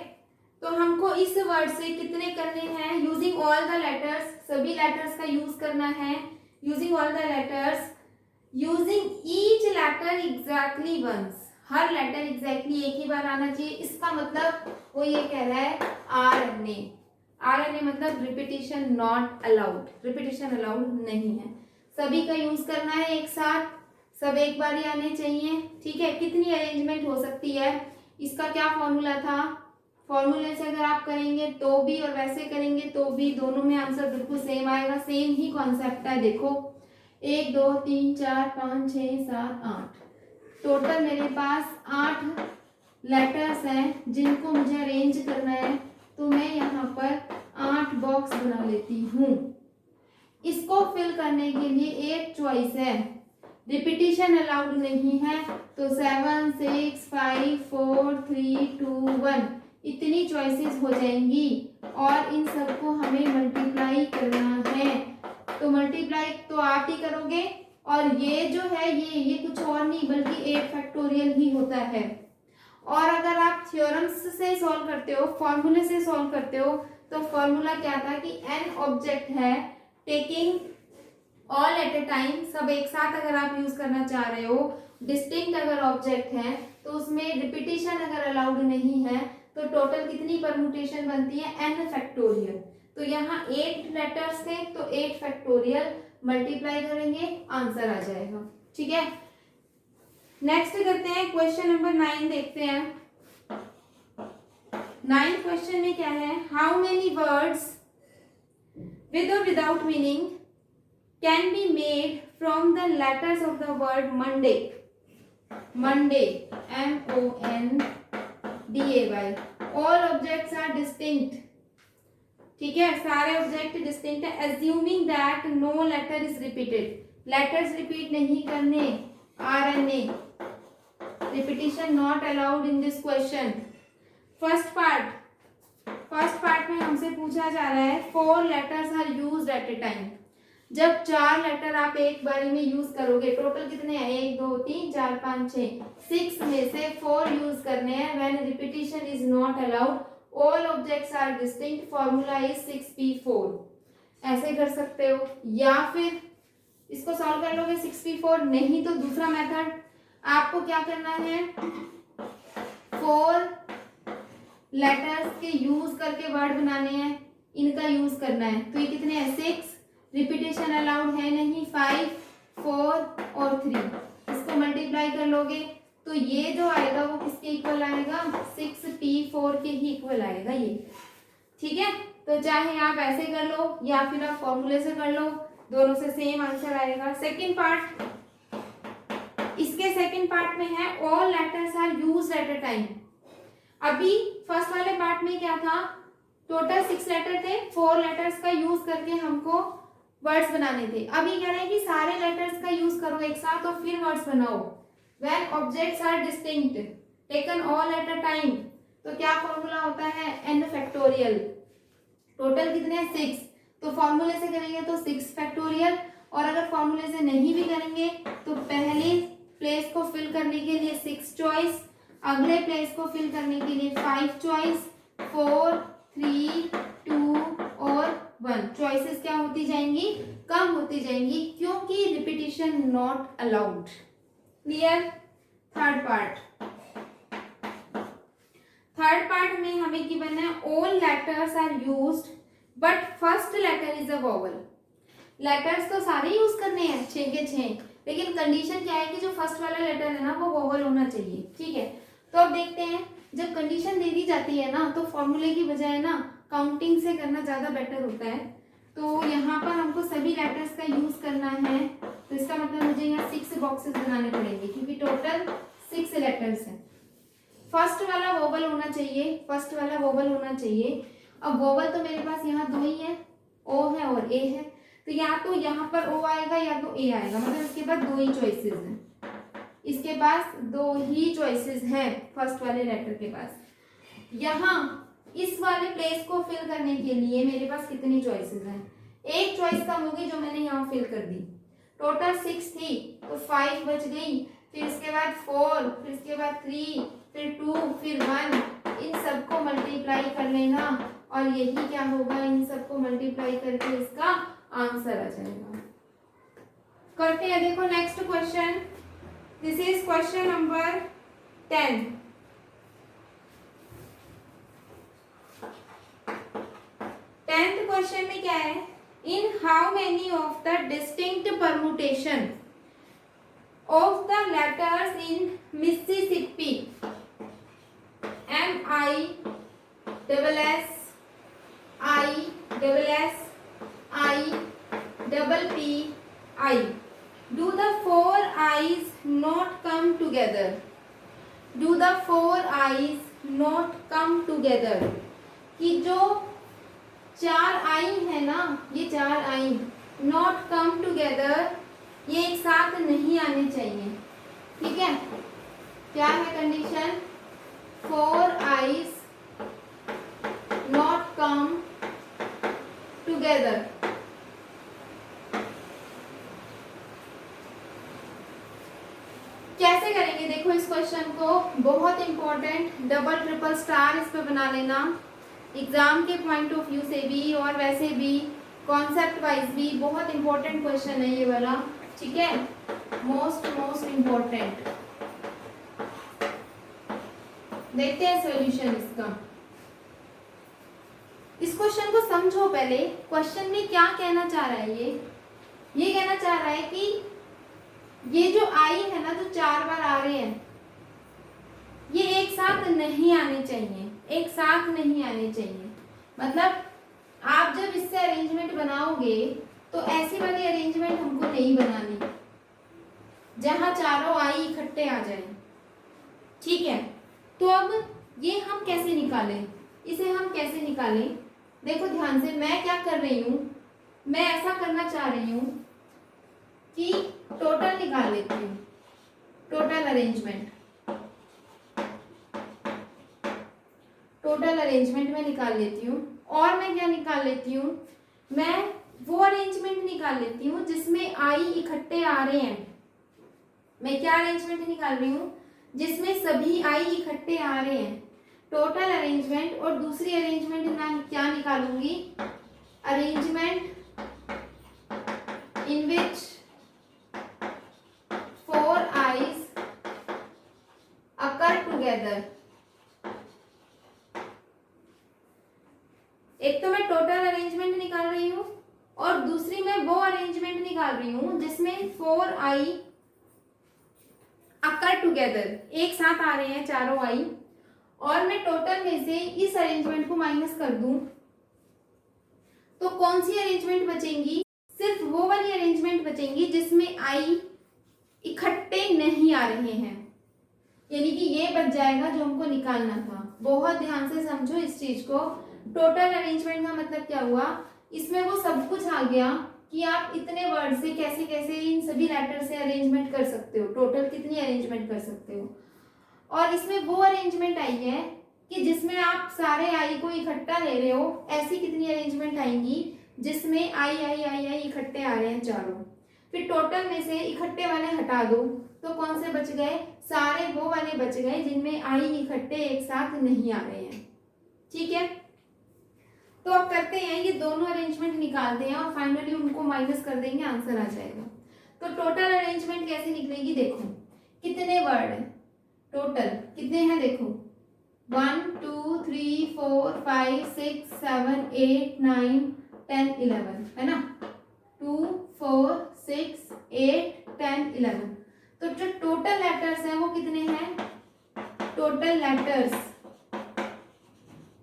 तो हमको इस वर्ड से कितने करने हैं, यूजिंग ऑल द लेटर्स, सभी लेटर्स का यूज करना है। Using all the letters, using each letter exactly once, हर लेटर एग्जैक्टली एक ही बार आना चाहिए। इसका मतलब वो ये कह रहा है RNA मतलब repetition not allowed, repetition allowed नहीं है। सभी का यूज करना है एक साथ, सब एक बार ही आने चाहिए, ठीक है। कितनी अरेंजमेंट हो सकती है, इसका क्या फॉर्मूला था, फॉर्मूले से अगर आप करेंगे तो भी और वैसे करेंगे तो भी, दोनों में आंसर बिल्कुल सेम आएगा। सेम ही कॉन्सेप्ट है। देखो 1 2 3 4 5 6 7 8, टोटल मेरे पास 8 लेटर्स हैं जिनको मुझे अरेंज करना है। तो मैं यहाँ पर 8 बॉक्स बना लेती हूँ। इसको फिल करने के लिए एक चॉइस है, रिपीटिशन अलाउड नहीं है, तो 7 6 5 4 3 2 1 इतनी चॉइसेस हो जाएंगी और इन सबको हमें मल्टीप्लाई करना है। तो मल्टीप्लाई तो आप ही करोगे और ये जो है ये कुछ और नहीं बल्कि 8 फैक्टोरियल ही होता है। और अगर आप थ्योरम्स से सॉल्व करते हो, फॉर्मूले से सॉल्व करते हो, तो फॉर्मूला क्या था कि n ऑब्जेक्ट है taking all at a time, सब एक साथ अगर आप यूज करना चाह रहे हो, डिस्टिंक्ट अगर ऑब्जेक्ट है तो उसमें रिपीटिशन अगर अलाउड नहीं है तो टोटल कितनी परम्यूटेशन बनती है, n फैक्टोरियल। तो यहाँ 8 लेटर्स थे तो 8 फैक्टोरियल मल्टीप्लाई करेंगे, आंसर आ जाएगा, ठीक है। नेक्स्ट करते हैं क्वेश्चन नंबर 9 देखते हैं। 9th क्वेश्चन में क्या है, हाउ मेनी वर्ड्स विद और without meaning can be made from the letters of the word Monday. Monday MONDAY, all objects are distinct, ठीक है, सारे ऑब्जेक्ट डिस्टिंक्ट है। Assuming that no letter is repeated, letters repeat नहीं करने, RNA repetition not allowed in this question. First part में हमसे पूछा जा रहा है 4 letters are used at a time. जब 4 लेटर आप एक बारी में यूज करोगे, टोटल कितने हैं, 1 2 3 4 5 6 में से 4 यूज करने हैं। When repetition is not allowed, all objects are distinct, formula is 6p4। ऐसे कर सकते हो या फिर इसको सॉल्व कर लोगे 6p4, नहीं तो दूसरा मेथड, आपको क्या करना है, 4 लेटर्स के यूज करके वर्ड बनाने हैं, इनका यूज करना है। तो ये कितने हैं, 6, रिपीटेशन अलाउड है नहीं, 5 4 और 3, इसको मल्टीप्लाई कर लोगे तो तो ये जो आएगा वो किसके इक्वल आएगा, 6t4 के ही इक्वल आएगा ये। ठीक है, तो चाहे आप ऐसे कर लो या फिर आप फॉर्मूले से कर लो, दोनों से सेम आंसर आएगा। सेकंड पार्ट, इसके सेकंड पार्ट में है all letters are used at a time. अभी फर्स्ट वाले पार्ट में क्या था, टोटल 6 लेटर थे, 4 लेटर्स का यूज करके हमको वर्ड्स बनाने थे। अभी कह रहे हैं कि सारे लेटर्स का यूज करो एक साथ और फिर वर्ड्स बनाओ। When objects are distinct taken all at a time, तो क्या फॉर्मूला होता है, n फैक्टोरियल। टोटल कितने हैं, 6, तो फॉर्मूले से करेंगे तो 6 फैक्टोरियल, और अगर फॉर्मूले से नहीं भी करेंगे तो पहले प्लेस को फिल करने के लिए 6 चॉइस, अगले प्लेस को फिल करने के लिए 5 चॉइस, 4, 3, 2 और 1 चॉइसेस क्या होती जाएंगी, कम होती जाएंगी, क्योंकि repetition not allowed. Clear. Third part में हमें गिवन है all letters are used but first letter is a vowel. Letters तो सारे यूज करने हैं 6 के 6, लेकिन कंडीशन क्या है कि जो फर्स्ट वाला लेटर है ना वो वोवेल होना चाहिए। ठीक है, तो अब देखते हैं, जब कंडीशन दे दी जाती है ना तो फॉर्मूले की बजाय ना काउंटिंग से करना ज्यादा बेटर होता है। तो यहाँ पर हमको सभी लेटर्स का यूज करना है, तो इसका मतलब मुझे यहाँ 6 बॉक्सेस बनाने पड़ेंगे, क्योंकि टोटल 6 लेटर्स हैं। फर्स्ट वाला वोवेल होना चाहिए, अब वोवेल तो मेरे पास यहाँ 2 ही है, ओ है और ए है, तो या तो यहाँ पर ओ आएगा या तो ए आएगा, मतलब इसके बाद 2 ही चॉइसेस हैं, इसके पास 2 ही चॉइसेस हैं फर्स्ट वाले लेटर के पास। यहाँ इस वाले प्लेस को फिल करने के लिए मेरे पास कितनी चॉइसेस हैं, एक चॉइस कम होगी जो मैंने यहाँ फिल कर दी। टोटल 6 थी तो 5 बच गई, फिर इसके बाद 4, फिर इसके बाद 3, फिर 2, फिर 1, इन सबको मल्टीप्लाई कर लेना और यही क्या होगा, इन सबको मल्टीप्लाई करके इसका आंसर आ जाएगा। करते हैं, देखो next question, this is question number 10। Question में क्या है, in how many of the distinct permutation of the letters in Mississippi, MISSIPPI, do the 4 I's not come together? Do the 4 I's not come together? कि जो 4 आई है ना, ये 4 आई नॉट कम टूगेदर, ये एक साथ नहीं आने चाहिए। ठीक है, क्या है condition, 4 eyes not come together. कैसे करेंगे, देखो इस क्वेश्चन को, बहुत इंपॉर्टेंट, डबल ट्रिपल स्टार इस पे बना लेना, एग्जाम के पॉइंट ऑफ व्यू से भी और वैसे भी कॉन्सेप्ट वाइज भी बहुत इंपॉर्टेंट क्वेश्चन है ये वाला। ठीक है, मोस्ट इंपॉर्टेंट। देखते हैं सॉल्यूशन इसका। इस क्वेश्चन को समझो पहले, क्वेश्चन में क्या कहना चाह रहा है, ये कहना चाह रहा है कि ये जो आई है ना, जो 4 बार आ रहे हैं, ये एक साथ नहीं आने चाहिए, एक साथ नहीं आने चाहिए। मतलब आप जब इससे अरेंजमेंट बनाओगे तो ऐसी वाली अरेंजमेंट हमको नहीं बनानी जहां चारों आई इकट्ठे आ जाए। ठीक है, तो अब ये हम कैसे निकालें, इसे हम कैसे निकालें, देखो ध्यान से, मैं क्या कर रही हूं, मैं ऐसा करना चाह रही हूं कि टोटल निकाल लेती हूँ, टोटल अरेंजमेंट में निकाल लेती हूँ। और मैं क्या निकाल लेती हूँ, मैं वो अरेंजमेंट निकाल लेती हूँ जिसमें आई इकट्ठे आ रहे हैं। मैं क्या अरेंजमेंट निकाल रही हूँ, जिसमें सभी आई इकट्ठे आ रहे हैं, टोटल अरेंजमेंट। और दूसरी अरेंजमेंट क्या निकालूंगी, arrangement in which 4 eyes occur together। एक तो मैं टोटल अरेंजमेंट निकाल रही हूँ और दूसरी मैं वो अरेंजमेंट निकाल रही हूँ जिसमें 4 आई अकर टुगेदर, एक साथ आ रहे हैं चारों आई, और मैं टोटल में से इस अरेंजमेंट को माइनस कर दूं तो कौन सी अरेंजमेंट बचेंगी? सिर्फ वो वाली अरेंजमेंट बचेंगी जिसमें आई इकट्ठे नहीं आ रहे हैं, यानी कि ये बच जाएगा जो हमको निकालना था। बहुत ध्यान से समझो इस चीज को। टोटल अरेंजमेंट का मतलब क्या हुआ? इसमें वो सब कुछ आ गया कि आप इतने वर्ड से कैसे कैसे इन सभी लेटर से अरेंजमेंट कर सकते हो, टोटल कितनी अरेंजमेंट कर सकते हो। और इसमें वो अरेंजमेंट आई है कि जिसमें आप सारे आई को इकट्ठा ले रहे हो, ऐसी कितनी अरेंजमेंट आएंगी जिसमें आई आई आई आई इकट्ठे आ रहे हैं चारों। फिर टोटल में से इकट्ठे वाले हटा दो तो कौन से बच गए? सारे वो वाले बच गए जिनमें आई इकट्ठे एक साथ नहीं आ रहे हैं। ठीक है, तो अब करते हैं ये दोनों अरेंजमेंट निकालते हैं और फाइनली उनको माइनस कर देंगे, आंसर आ जाएगा। तो टोटल अरेंजमेंट कैसे निकलेगी? देखो कितने वर्ड है, टोटल कितने हैं देखो, 1 2 3 4 5 6 7 8 9 10 11 है ना, 2 4 6 8 10 11। तो जो टोटल लेटर्स हैं वो कितने हैं? टोटल लेटर्स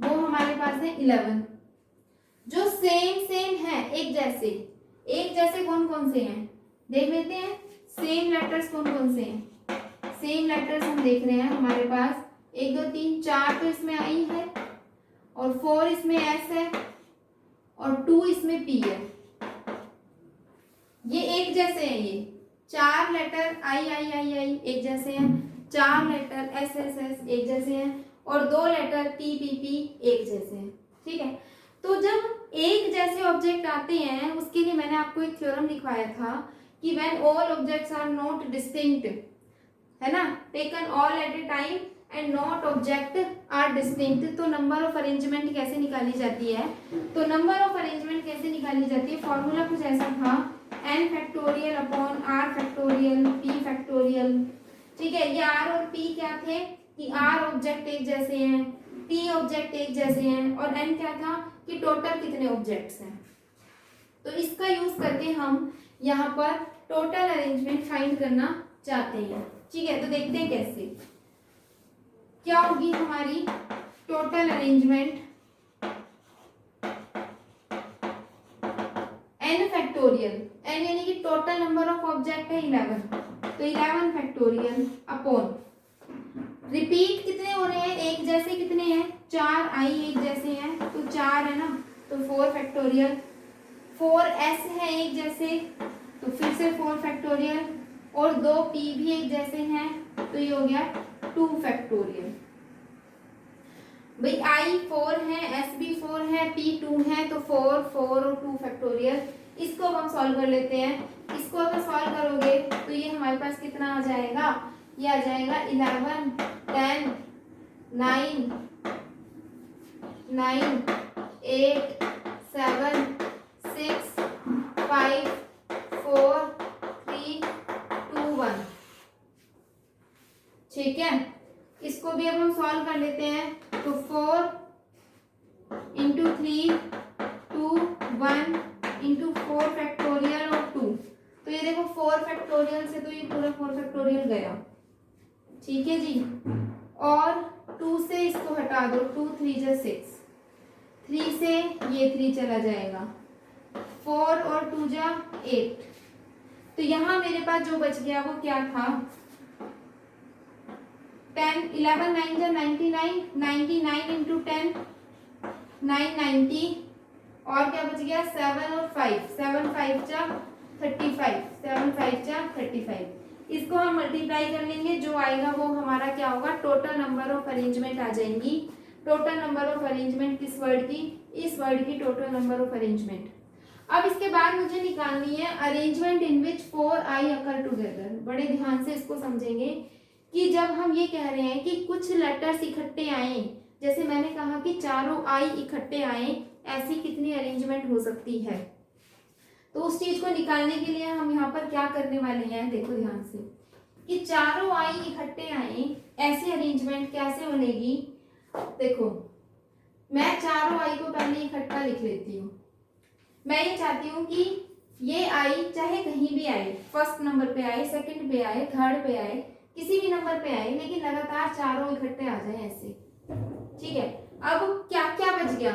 वो हमारे पास है 11। जो सेम है, एक जैसे कौन कौन से हैं देख लेते हैं। सेम लेटर्स कौन कौन से हैं? सेम लेटर्स हम देख रहे हैं हमारे पास 1 2 3 4 तो इसमें आई है, और 4 इसमें एस है, और 2 इसमें पी है। ये एक जैसे हैं, ये 4 लेटर आई आई आई आई एक जैसे हैं, 4 लेटर एस एस एस एक जैसे हैं, और 2 लेटर पी पी पी एक जैसे हैं। ठीक है, तो जब एक जैसे ऑब्जेक्ट आते हैं उसके लिए मैंने आपको एक थ्योरम लिखवाया था कि when all objects are not distinct, है ना, taken all at a time and not object are distinct, तो नंबर ऑफ अरेंजमेंट कैसे निकाली जाती है? तो नंबर ऑफ अरेंजमेंट कैसे निकाली जाती है? फॉर्मूला कुछ ऐसा था, n factorial upon r factorial p factorial. ठीक है, ये r और p क्या थे कि r ऑब्जेक्ट एक जैसे हैं, p ऑब्जेक्ट एक जैसे हैं, और n क्या था कि टोटल कितने ऑब्जेक्ट्स हैं। तो इसका यूज करके हम यहाँ पर टोटल अरेंजमेंट फाइंड करना चाहते हैं। ठीक है, तो देखते हैं कैसे क्या होगी हमारी total arrangement. n factorial, n यानी कि टोटल नंबर ऑफ ऑब्जेक्ट है 11, तो 11 फैक्टोरियल अपॉन रिपीट कितने हो रहे हैं एक जैसे, कितने हैं 4 आई एक जैसे हैं तो 4 है ना, तो 4 फैक्टोरियल, 4 एस है एक जैसे तो फिर से 4 फैक्टोरियल, और 2 पी भी एक जैसे हैं तो ये हो गया 2 फैक्टोरियल। भाई आई 4 है, एस भी 4 है, पी 2 है, तो 4 4 और 2 फैक्टोरियल। इसको अब हम सॉल्व कर लेते हैं। इसको अगर सॉल्व करोगे तो ये हमारे पास कितना आ जाएगा? ये आ जाएगा 11 10 9 9 8 7 6 5 4 3 2 1। ठीक है, इसको भी अब हम सॉल्व कर लेते हैं। तो 4 इंटू 3 2 1 इंटू 4 फैक्टोरियल और 2, तो ये देखो 4 फैक्टोरियल से तो ये पूरा 4 फैक्टोरियल गया। ठीक है जी, और 2 से इसको हटा दो, 2 3 जा 6, 3 से ये 3 चला जाएगा, 4 और 2 जा 8। तो यहाँ मेरे पास जो बच गया वो क्या था? 10 11 9 जा 99, 99 इंटू 10 990, और क्या बच गया 7 और 5, 7 5 जा 35, 7 5 जा 35। इसको हम मल्टीप्लाई कर लेंगे, जो आएगा वो हमारा क्या होगा? टोटल नंबर ऑफ अरेंजमेंट आ जाएंगी। टोटल नंबर ऑफ अरेंजमेंट किस वर्ड की? इस वर्ड की टोटल नंबर ऑफ अरेंजमेंट। अब इसके बाद मुझे निकालनी है अरेंजमेंट इन विच 4 आई अकर टुगेदर। बड़े ध्यान से इसको समझेंगे कि जब हम ये कह रहे हैं कि कुछ लेटर्स इकट्ठे आए, जैसे मैंने कहा कि चारों आई इकट्ठे आए, ऐसी कितनी अरेंजमेंट हो सकती है, तो उस चीज को निकालने के लिए हम यहाँ पर क्या करने वाले हैं, देखो ध्यान से, कि चारों आई इकट्ठे आए, ऐसी अरेंजमेंट कैसे बनेगी। देखो मैं चारों आई को पहले इकट्ठा लिख लेती हूँ। मैं ये चाहती हूँ कि ये आई चाहे कहीं भी आए, फर्स्ट नंबर पे आए, सेकंड पे आए, थर्ड पे आए, किसी भी नंबर पे आए लेकिन लगातार चारों इकट्ठे आ जाए ऐसे। ठीक है, अब क्या क्या बच गया,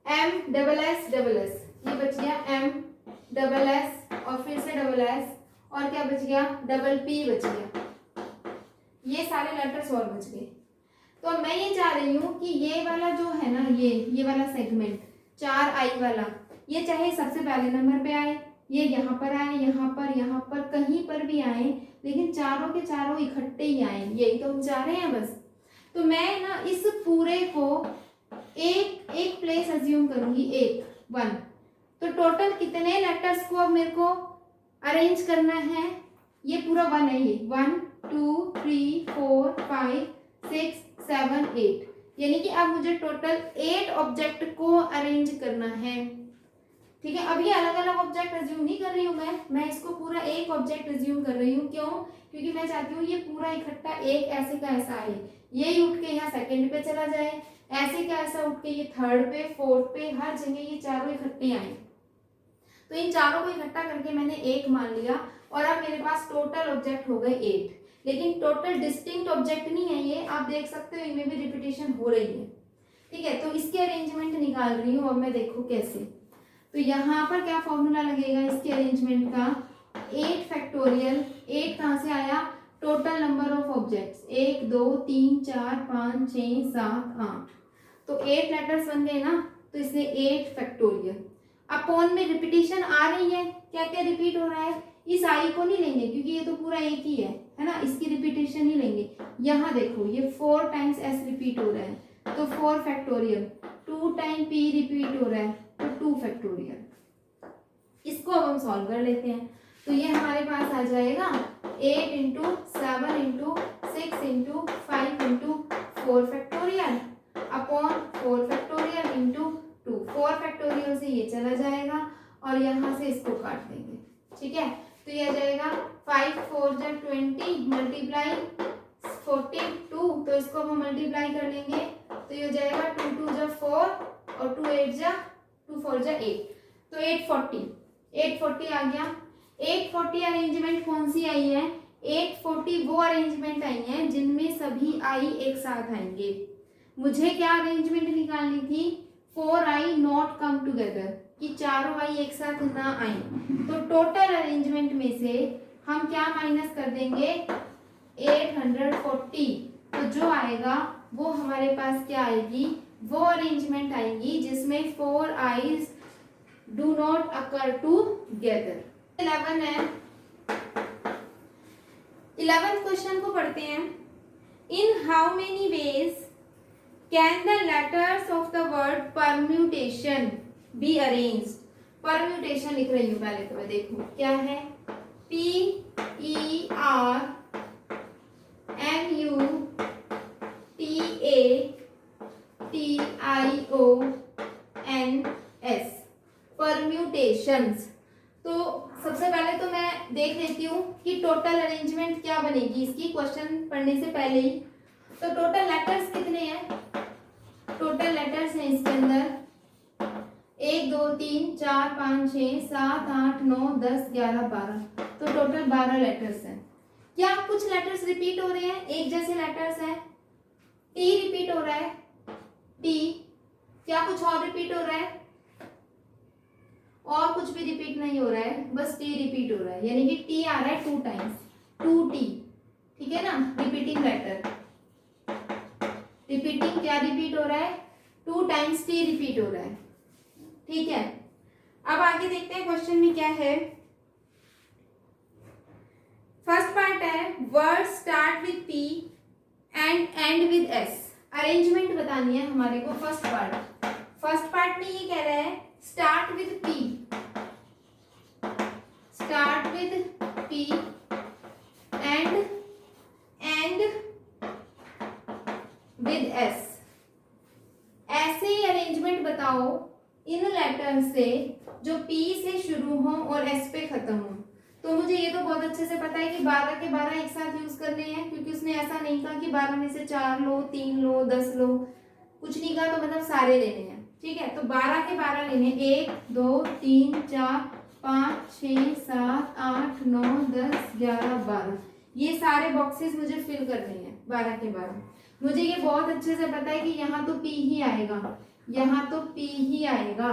एम डबल एस ये बच गया एम डबल एस और फिर से डबल एस और क्या बच गया, डबल पी बच गया। ये सारे लेटर्स और बच गए। तो मैं ये चाह रही हूँ कि ये वाला जो है ना, ये वाला सेगमेंट 4 आई वाला, ये चाहे सबसे पहले नंबर पे आए, ये यहाँ पर आए, यहाँ पर कहीं पर भी आए, लेकिन चारों के चारों इकट्ठे ही आए, यही तो हम चाह रहे हैं बस। तो मैं ना इस पूरे को एक प्लेस अज्यूम करूंगी, 1 तो टोटल कितने लेटर्स को अब मेरे को अरेंज करना है, ये पूरा 1 है, ये 1 2 3 4 5 6 7 8, यानी कि अब मुझे टोटल 8 ऑब्जेक्ट को अरेंज करना है। ठीक है, अब ये अलग अलग ऑब्जेक्ट अज्यूम नहीं कर रही हूँ मैं इसको पूरा एक ऑब्जेक्ट अज्यूम कर रही हूँ। क्यों? क्योंकि मैं चाहती हूँ ये पूरा इकट्ठा एक ऐसे का ऐसा आए, ये उठ के यहाँ सेकंड पे चला जाए, ऐसे का ऐसा उठ के ये थर्ड पे, फोर्थ पे, हर जगह ये चारों इकट्ठे आए। तो इन चारों को इकट्ठा करके मैंने 1 मान लिया और अब मेरे पास टोटल ऑब्जेक्ट हो गए 8, लेकिन टोटल डिस्टिंक्ट ऑब्जेक्ट नहीं है ये, आप देख सकते हो इनमें भी रिपीटेशन हो रही है। ठीक है, तो इसके अरेंजमेंट निकाल रही हूँ अब मैं, देखो कैसे। तो यहाँ पर क्या फॉर्मूला लगेगा इसके अरेंजमेंट का, 8 फैक्टोरियल, 8 कहाँ से आया, टोटल नंबर ऑफ ऑब्जेक्ट्स 1 2 3 4 5 6 7 8, तो 8 लेटर्स बन गए ना, तो इसलिए 8 फैक्टोरियल। अपॉन में रिपीटेशन आ रही है, क्या क्या रिपीट हो रहा है, इस आई को नहीं लेंगे क्योंकि ये तो पूरा एक ही है ना, इसकी रिपीटेशन नहीं लेंगे। यहाँ देखो ये 4 टाइम्स एस रिपीट हो रहा है, तो 4 फैक्टोरियल, 2 टाइम पी रिपीट हो रहा है, तो 2 फैक्टोरियल। इसको अब हम सॉल्व कर लेते हैं, तो ये हमारे पास आ जाएगा 8 into 7 into 6 into 5 into 4 factorial upon 4 factorial into 2, 4 factorial से ये चला जाएगा और यहाँ से इसको काट देंगे। ठीक है, तो ये आ जाएगा 5 4 जा 20 मल्टीप्लाई 42, तो इसको हम मल्टीप्लाई कर लेंगे, तो ये हो जाएगा 2 2 जा 4 और 2 8 जा 2 4 जा 8, तो 840 आ गया। 840 अरेंजमेंट कौन सी आई है, 840 वो अरेंजमेंट आई है जिनमें सभी आई एक साथ आएंगे। मुझे क्या अरेंजमेंट निकालनी थी, 4 आई नॉट कम टुगेदर, कि चारों आई एक साथ ना आए। तो टोटल अरेंजमेंट में से हम क्या माइनस कर देंगे, 840, तो जो आएगा वो हमारे पास क्या आएगी, वो अरेंजमेंट आएगी जिसमें 4 eyes do not occur together. 11 है, 11th क्वेश्चन को पढ़ते हैं। इन how many ways can the letters of the word permutation be arranged. Permutation लिख रही हूँ पहले, तो मैं देखूँ क्या है, PERMUTATIONS, परम्यूटेशंस। तो सबसे पहले तो मैं देख लेती हूँ कि टोटल अरेंजमेंट क्या बनेगी इसकी, क्वेश्चन पढ़ने से पहले ही। तो टोटल लेटर्स कितने हैं, टोटल लेटर्स हैं इसके अंदर 1 2 3 4 5 6 7 8 9 10 11 12, तो टोटल 12 लेटर्स हैं। क्या कुछ लेटर्स रिपीट हो रहे हैं, एक जैसे लेटर्स हैं, टी रिपीट हो रहा है, टी, क्या कुछ और रिपीट हो रहा है, और कुछ भी रिपीट नहीं हो रहा है, बस टी रिपीट हो रहा है, यानी कि टी आ रहा है 2 टाइम्स, 2T। ठीक है ना, रिपीटिंग लेटर, रिपीटिंग क्या रिपीट हो रहा है, 2 टाइम्स टी रिपीट हो रहा है। ठीक है, अब आगे देखते हैं क्वेश्चन में क्या है। फर्स्ट पार्ट है word start with P and and with S. Arrangement बतानी है हमारे को। फर्स्ट पार्ट में ये कह रहा है start with P, start with P and with S. ऐसे ही अरेंजमेंट बताओ इन लेटर से जो पी से शुरू हो और एस पे खत्म हो। तो मुझे ये तो बहुत अच्छे से पता है कि 12 के 12 एक साथ यूज करने हैं, क्योंकि उसने ऐसा नहीं कहा कि 12 में से 4 लो, 3 लो, 10 लो, कुछ नहीं कहा, तो मतलब सारे लेने हैं। ठीक है, तो 12 के 12 लेने, 1 2 3 4 5 6 7 8 9 10 11 12, ये सारे बॉक्सेस मुझे फिल करने हैं 12 के 12। मुझे ये बहुत अच्छे से पता है कि यहाँ तो P ही आएगा, यहाँ तो P ही आएगा,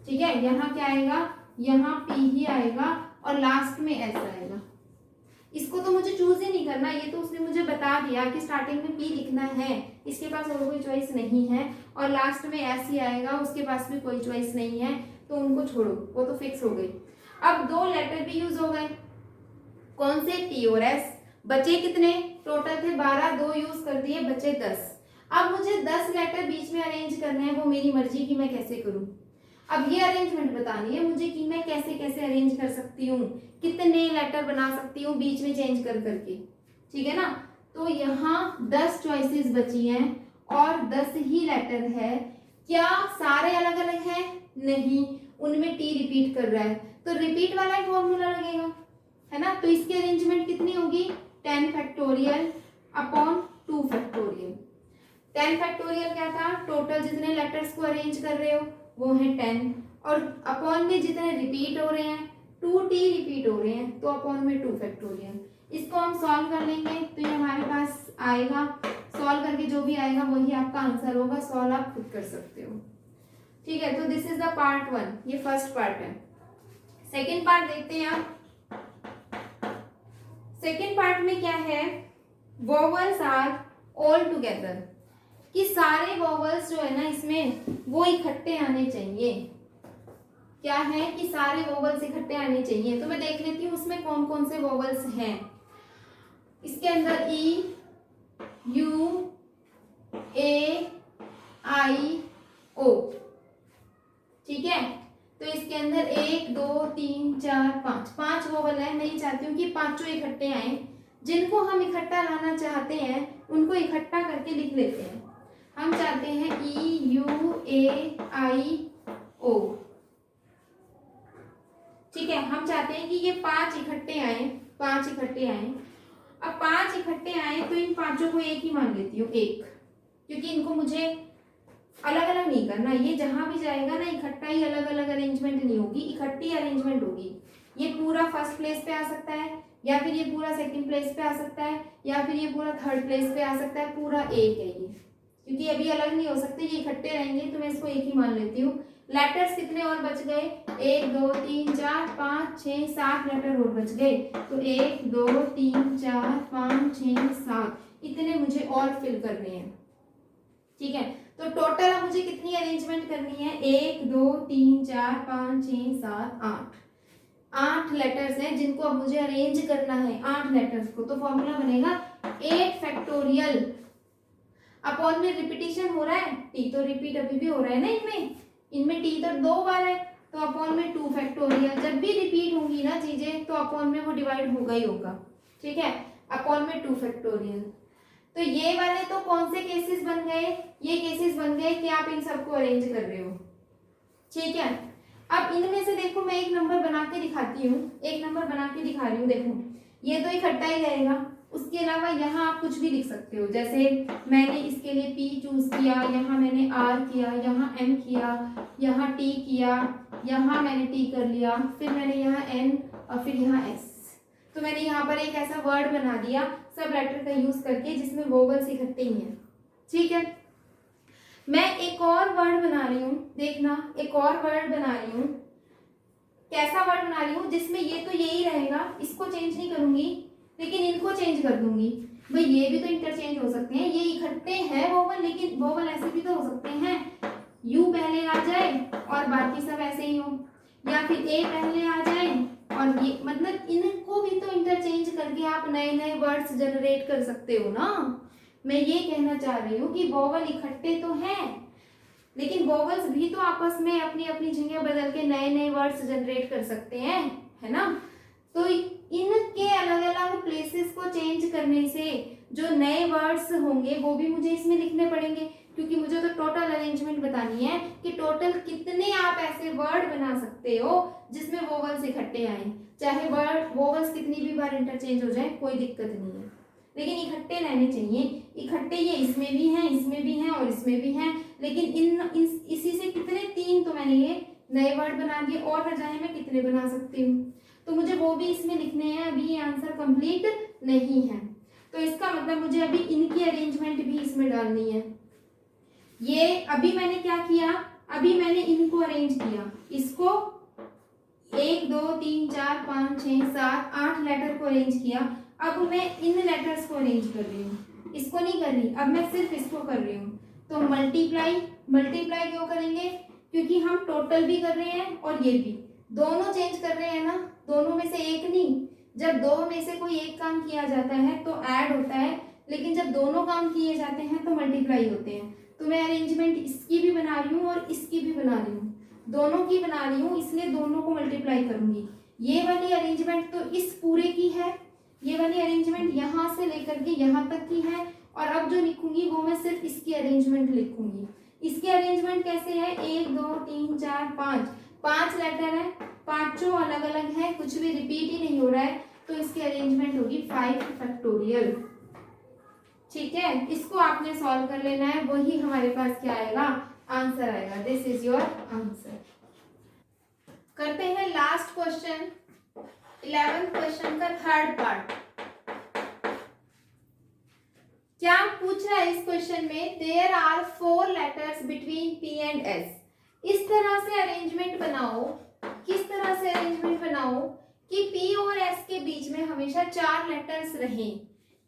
ठीक है। यहाँ क्या आएगा, यहाँ P ही आएगा और लास्ट में S आएगा। इसको तो मुझे चूज ही नहीं करना, ये तो उसने मुझे बता दिया कि स्टार्टिंग में P लिखना है, इसके पास और कोई चॉइस नहीं है, और लास्ट में S ही आएगा, उसके पास भी कोई चॉइस नहीं है, तो उनको छोड़ो, वो तो फिक्स हो गई। अब 2 लेटर भी यूज हो गए, कौन से, T और S। बचे कितने, टोटल थे 12, 2 यूज कर दिए, बचे 10। अब मुझे 10 लेटर बीच में अरेंज करने हैं, वो मेरी मर्जी की मैं कैसे करूं। अब ये अरेंजमेंट बतानी है मुझे कि मैं कैसे कैसे अरेंज कर सकती हूँ, कितने लेटर बना सकती हूँ बीच में चेंज कर करके, ठीक है ना। तो यहाँ 10 चॉइसेस बची हैं और 10 ही लेटर है। क्या सारे अलग अलग हैं, नहीं, उनमें T रिपीट कर रहा है, तो रिपीट वाला ही फॉर्मूला लगेगा, है ना। तो इसकी अरेंजमेंट कितनी होगी, 10 फैक्टोरियल अपॉन 2 फैक्टोरियल। 10 फैक्टोरियल क्या था, टोटल जितने लेटर्स को अरेंज कर रहे हो वो है 10, और अपॉन में जितने रिपीट हो रहे हैं 2T रिपीट हो रहे हैं, तो अपॉन में 2 फैक्टोरियल। इसको हम सॉल्व कर लेंगे तो ये हमारे पास आएगा, सॉल्व करके जो भी आएगा वही आपका आंसर होगा, सॉल्व आप खुद कर सकते हो, ठीक है। तो दिस इज द पार्ट 1, ये फर्स्ट पार्ट है। सेकेंड पार्ट देखते हैं आप। सेकेंड पार्ट में क्या है, वोवल्स आर ऑल टुगेदर, कि सारे वोवल्स जो है ना इसमें वो इकट्ठे आने चाहिए। क्या है कि सारे वोवल्स इकट्ठे आने चाहिए, तो मैं देख लेती हूँ उसमें कौन कौन से वोवल्स हैं। इसके अंदर E, U, A, I, O, ठीक है। तो इसके अंदर 1 2 3 4 5 वोवल है। मैं ये चाहती हूँ कि पांचों इकट्ठे आए, जिनको हम इकट्ठा लाना चाहते हैं उनको इकट्ठा करके लिख लेते हैं। हम चाहते हैं E, U, A, I, O, ठीक है। हम चाहते हैं कि ये 5 इकट्ठे आए, 5 इकट्ठे आए। अब 5 इकट्ठे आए तो इन पांचों को एक ही मान लेती हूँ, एक, क्योंकि इनको मुझे अलग अलग नहीं करना, ये जहां भी जाएगा ना इकट्ठा ही, अलग अलग अरेंजमेंट नहीं होगी, इकट्ठी अरेंजमेंट होगी। ये पूरा फर्स्ट प्लेस पे आ सकता है, या फिर ये पूरा सेकंड प्लेस पे आ सकता है, या फिर ये पूरा थर्ड प्लेस पे आ सकता है, पूरा एक है ये, क्योंकि अभी अलग नहीं हो सकते, ये इकट्ठे रहेंगे, तो मैं इसको एक ही मान लेती हूँ। लेटर्स कितने और बच गए, 1 2 3 4 5 6 7 लेटर और बच गए, तो 1 2 3 4 5 6 7 इतने मुझे और फिल करने हैं, ठीक है। तो टोटल अब मुझे कितनी अरेंजमेंट करनी है, 1 2 3 4 5 6 7 8 लेटर्स हैं जिनको अब मुझे अरेंज करना है, 8 लेटर्स को। तो फॉर्मूला बनेगा 8 फैक्टोरियल, अपॉन में रिपीटिशन हो रहा है, T तो रिपीट अभी भी हो रहा है ना इनमें T तो 2 बार है, तो अपॉन में 2 फैक्टोरियल। जब भी रिपीट होंगी ना चीजें तो अपॉन में वो डिवाइड होगा ही होगा, ठीक है, अपॉन में 2 फैक्टोरियल। तो ये वाले तो कौन से केसेस बन गए, ये केसेस बन गए कि आप इन सबको अरेंज कर रहे हो, ठीक है। अब इनमें से देखो मैं एक नंबर बना के दिखाती हूँ, एक नंबर बना के दिखा रही हूँ, देखो ये तो इकट्ठा ही रहेगा, उसके अलावा यहाँ आप कुछ भी लिख सकते हो। जैसे मैंने इसके लिए P चूज किया, यहाँ मैंने R किया, यहाँ M किया, यहाँ T किया, यहाँ मैंने T कर लिया, फिर मैंने यहाँ N और फिर यहाँ S। तो मैंने यहाँ पर एक ऐसा वर्ड बना दिया सब लेटर का यूज करके जिसमें वोवल्स इकट्ठे ही हैं, ठीक है। मैं एक और वर्ड बना रही हूँ, देखना, एक और वर्ड बना रही हूँ। कैसा वर्ड बना रही हूँ जिसमें ये तो यही रहेगा, इसको चेंज नहीं करूंगी, लेकिन इनको चेंज कर दूंगी। भाई ये भी तो इंटरचेंज हो सकते हैं, ये इकट्ठे हैं वोवल, लेकिन वोवल ऐसे भी तो हो सकते हैं यू पहले आ जाए और बाकी सब ऐसे ही हो, या फिर ए पहले आ जाए और ये, मतलब इनको भी तो इंटरचेंज करके आप नए नए वर्ड्स जनरेट कर सकते हो ना। मैं ये कहना चाह रही हूँ कि वोवल इकट्ठे तो हैं, लेकिन वोवल्स भी तो आपस में अपनी अपनी जगह बदल के नए नए वर्ड्स जनरेट कर सकते हैं, है ना। तो इनके अलग अलग प्लेसेस को चेंज करने से जो नए वर्ड्स होंगे वो भी मुझे इसमें लिखने पड़ेंगे, क्योंकि मुझे तो टोटल अरेंजमेंट बतानी है कि टोटल कितने आप ऐसे वर्ड बना सकते हो जिसमें वोवल्स इकट्ठे आए। चाहे वर्ड वोवल्स कितनी भी बार इंटरचेंज हो जाए कोई दिक्कत नहीं है, लेकिन इकट्ठे रहने चाहिए। इकट्ठे ये इसमें भी हैं, इसमें भी हैं और इसमें भी हैं, लेकिन इसी से कितने, 3 तो मैंने ये नए वर्ड बना दिए, और न जाने मैं कितने बना सकती हूँ, तो मुझे वो भी इसमें लिखने हैं। अभी ये आंसर कंप्लीट नहीं है। तो इसका मतलब मुझे अभी इनकी अरेंजमेंट भी इसमें डालनी है। ये अभी मैंने क्या किया, अभी मैंने इनको अरेंज किया, इसको 1 2 3 4 5 6 7 8 लेटर को अरेंज किया। अब मैं इन लेटर्स को अरेंज कर रही हूँ, इसको नहीं कर रही, अब मैं सिर्फ इसको कर रही हूँ। तो मल्टीप्लाई, मल्टीप्लाई क्यों करेंगे, क्योंकि हम टोटल भी कर रहे हैं और ये भी, दोनों चेंज कर रहे हैं ना, दोनों में से एक नहीं। जब दो में से कोई एक काम किया जाता है तो ऐड होता है, लेकिन जब दोनों काम किए जाते हैं तो मल्टीप्लाई होते हैं। तो मैं अरेंजमेंट इसकी भी बना रही हूँ और इसकी भी बना रही हूँ, दोनों की बना रही हूँ, इसलिए दोनों को मल्टीप्लाई करूंगी। ये वाली अरेंजमेंट तो इस पूरे की है, ये वाली अरेंजमेंट यहाँ से लेकर के यहाँ तक की है, और अब जो लिखूंगी वो मैं सिर्फ इसकी अरेंजमेंट लिखूंगी। इसकी अरेंजमेंट कैसे है, 1 2 3 4 5, 5 लेटर है, पांचों अलग अलग है, कुछ भी रिपीट ही नहीं हो रहा है, तो इसकी अरेंजमेंट होगी 5 फैक्टोरियल। ठीक है, इसको आपने सॉल्व कर लेना है, वही हमारे पास क्या आएगा, आंसर आएगा। This is your answer. करते हैं लास्ट क्वेश्चन, 11th क्वेश्चन का थर्ड पार्ट। क्या पूछ रहा है इस क्वेश्चन में, there are 4 letters between P and S. इस तरह से अरेंजमेंट बनाओ, किस तरह से अरेंजमेंट बनाओ कि पी और एस के बीच में हमेशा 4 लेटर्स रहें।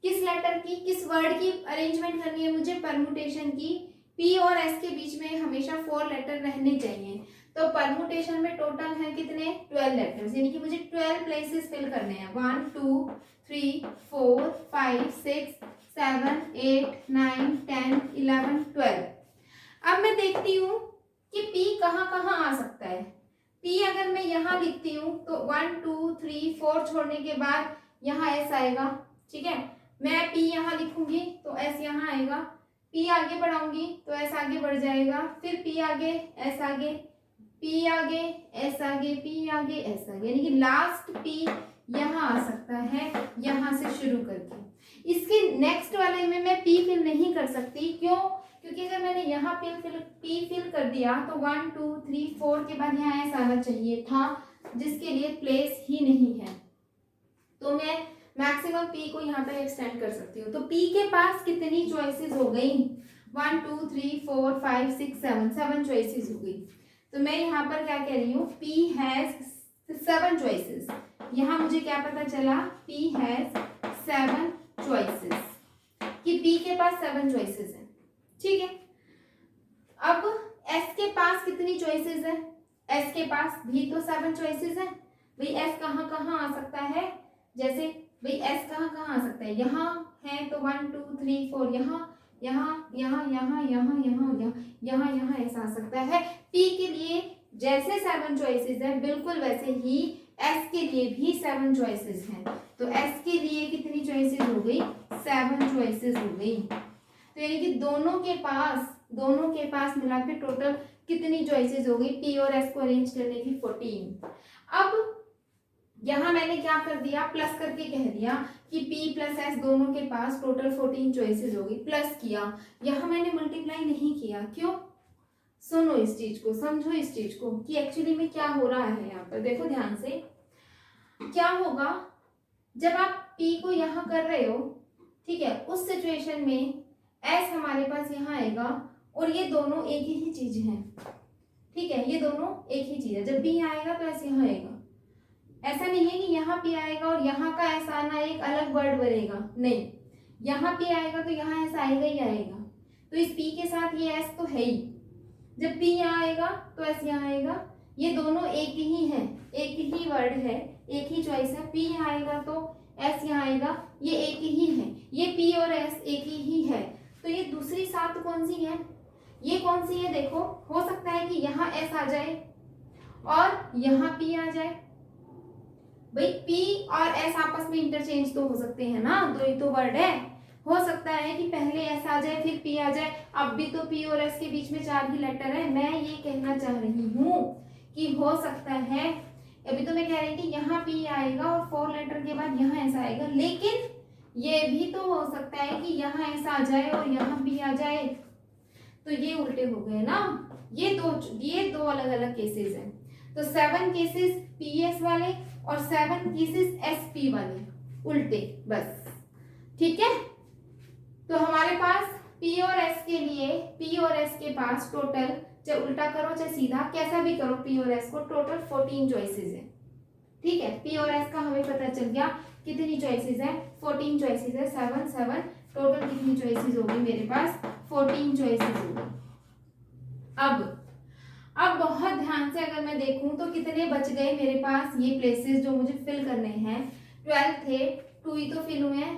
किस लेटर की, किस वर्ड की अरेंजमेंट करनी है मुझे, परमुटेशन की। पी और एस के बीच में हमेशा 4 लेटर रहने चाहिए। तो परमुटेशन में टोटल है कितने, 12 लेटर्स, यानी कि मुझे 12 प्लेसेस फिल करने हैं, 1 2 3 4 5 6 7 8 9 10 11 12। अब मैं देखती हूँ कि P कहाँ कहाँ आ सकता है। P अगर मैं यहाँ लिखती हूँ तो 1 2 3 4 छोड़ने के बाद यहाँ S आएगा। ठीक है, मैं P यहाँ लिखूंगी तो S यहाँ आएगा, P आगे बढ़ाऊंगी तो S आगे बढ़ जाएगा, फिर P आगे S आगे, P आगे S आगे, P आगे S आगे, यानी कि लास्ट P यहाँ आ सकता है, यहाँ से शुरू करके। इसके नेक्स्ट वाले में मैं P फिल नहीं कर सकती, क्यों, क्योंकि अगर मैंने यहाँ P फिल कर दिया तो 1 2 3 4 के बाद यहाँ S आना चाहिए था, जिसके लिए प्लेस ही नहीं है। तो मैं मैक्सिमम P को यहाँ पे एक्सटेंड कर सकती हूँ। तो P के पास कितनी चॉइसेस हो गई, 1 2 3 4 5 6 7, 7 चॉइसेस हो गई। तो मैं यहाँ पर क्या कह रही हूँ, P हैज 7 चॉइसेस। यहाँ मुझे क्या पता चला, P हैज 7 चॉइसेस, कि P के पास 7 चॉइसेस है। ठीक है, अब S के पास कितनी चॉइसेस है, S के पास भी तो 7 चॉइसेस है। भाई S कहाँ कहाँ आ सकता है, जैसे भाई S कहाँ कहाँ आ सकता है, यहाँ है तो 1 2 3 4, यहाँ यहाँ यहाँ यहाँ यहाँ यहाँ यहाँ यहाँ ऐसा आ सकता है। P के लिए जैसे 7 चॉइसेस है, बिल्कुल वैसे ही S के लिए भी 7 चॉइसेस हैं। तो S के लिए कितनी चॉइसेस हो गई, 7 चॉइसेस हो गई। तो यानी कि दोनों के पास मिला के टोटल कितनी चॉइसेस हो गई, P और S को अरेंज करने की 14। अब यहाँ मैंने क्या कर दिया, प्लस करके कह दिया कि P प्लस S दोनों के पास टोटल 14 चॉइसेस हो गई, प्लस किया। यहाँ मैंने मल्टीप्लाई नहीं किया, क्यों, सुनो इस चीज को, समझो इस चीज को कि एक्चुअली में क्या हो रहा है। यहाँ पर देखो ध्यान से, क्या होगा जब आप P को यहाँ कर रहे हो, ठीक है, उस सिचुएशन में S हमारे पास यहाँ आएगा और ये दोनों एक ही चीज है। ठीक है, ये दोनों एक ही चीज है। जब P आएगा तो S यहाँ आएगा, ऐसा नहीं है कि यहाँ P आएगा और यहाँ का S आना एक अलग वर्ड बनेगा, नहीं, यहाँ P आएगा तो यहाँ S आएगा ही आएगा। तो इस P के साथ ये S तो है ही, जब P यहाँ आएगा तो S यहाँ आएगा, ये दोनों एक ही है, एक ही वर्ड है, एक ही चॉइस है। P यहाँ आएगा तो S यहाँ आएगा, ये एक ही है, ये P और S एक ही है। तो ये दूसरी सात कौन सी है, ये कौन सी है, देखो, हो सकता है कि यहाँ S आ जाए और यहाँ P आ जाए। भाई P और S आपस में इंटरचेंज तो हो सकते हैं ना, दो ही तो वर्ड है। हो सकता है कि पहले S आ जाए फिर P आ जाए, अब भी तो P और S के बीच में 4 ही लेटर है। मैं ये कहना चाह रही हूँ कि हो सकता है, अभी तो मैं कह रही थी यहाँ P आएगा और 4 लेटर के बाद यहाँ S आएगा, लेकिन ये भी तो हो सकता है कि यहाँ S आ जाए और यहाँ P आ जाए। तो ये उल्टे हो गए ना, ये दो अलग अलग केसेस हैं। तो 7 केसेस PS वाले और 7 केसेस SP वाले, उल्टे, बस। ठीक है, तो हमारे पास पी और एस के लिए, पी और एस के पास टोटल, चाहे उल्टा करो चाहे सीधा कैसा भी करो, पी और एस को टोटल 14 चॉइसेस है। ठीक है, पी और एस का हमें पता चल गया कितनी चॉइसेस है, 14 चॉइसेस है, 7 7 टोटल कितनी चॉइसेस होगी मेरे पास, 14 चॉइसेस होगी। अब बहुत ध्यान से अगर मैं देखूं तो कितने बच गए मेरे पास ये प्लेसेस जो मुझे फिल करने हैं, 12 थे, 2 ही तो फिल हुए हैं,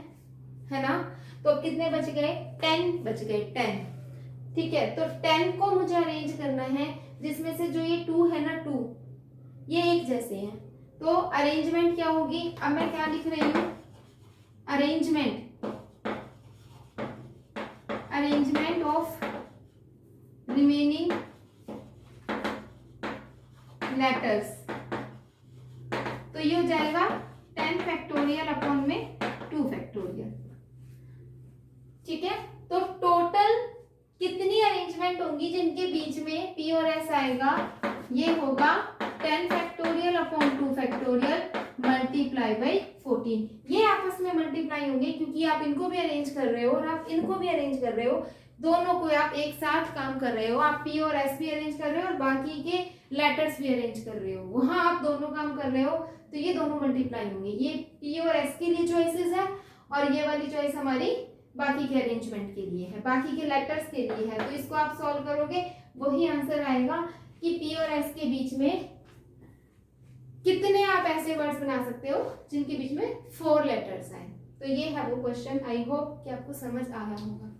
है ना, तो कितने बच गए, 10 बच गए, 10। ठीक है, तो 10 को मुझे अरेंज करना है, जिसमें से जो ये 2 है ना, 2 ये एक जैसे हैं, तो अरेंजमेंट क्या होगी, अब मैं क्या लिख रही हूँ, अरेंजमेंट ऑफ रिमेनिंग लेटर्स, तो ये हो जाएगा 10 फैक्टोरियल अपॉन में 2 फैक्टोरियल। ठीक है, तो टोटल कितनी अरेंजमेंट होंगी जिनके बीच में पी और एस आएगा, ये होगा 10 factorial upon 2 factorial multiply by 14। ये आपस में मल्टीप्लाई होंगे क्योंकि आप इनको भी अरेंज कर रहे हो और आप इनको भी अरेंज कर रहे हो, दोनों को आप एक साथ काम कर रहे हो, आप पी और एस भी अरेंज कर रहे हो और बाकी के लेटर्स भी अरेंज कर रहे हो, वहां आप दोनों काम कर रहे हो, तो ये दोनों मल्टीप्लाई होंगे। ये पी और एस के लिए चॉइसेस है और ये वाली चॉइस हमारी बाकी के अरेंजमेंट के लिए है, बाकी के लेटर्स के लिए है, तो इसको आप सॉल्व करोगे वही आंसर आएगा कि पी और एस के बीच में कितने आप ऐसे वर्ड्स बना सकते हो जिनके बीच में 4 लेटर्स आए। तो ये है वो क्वेश्चन, आई होप कि आपको समझ आया होगा।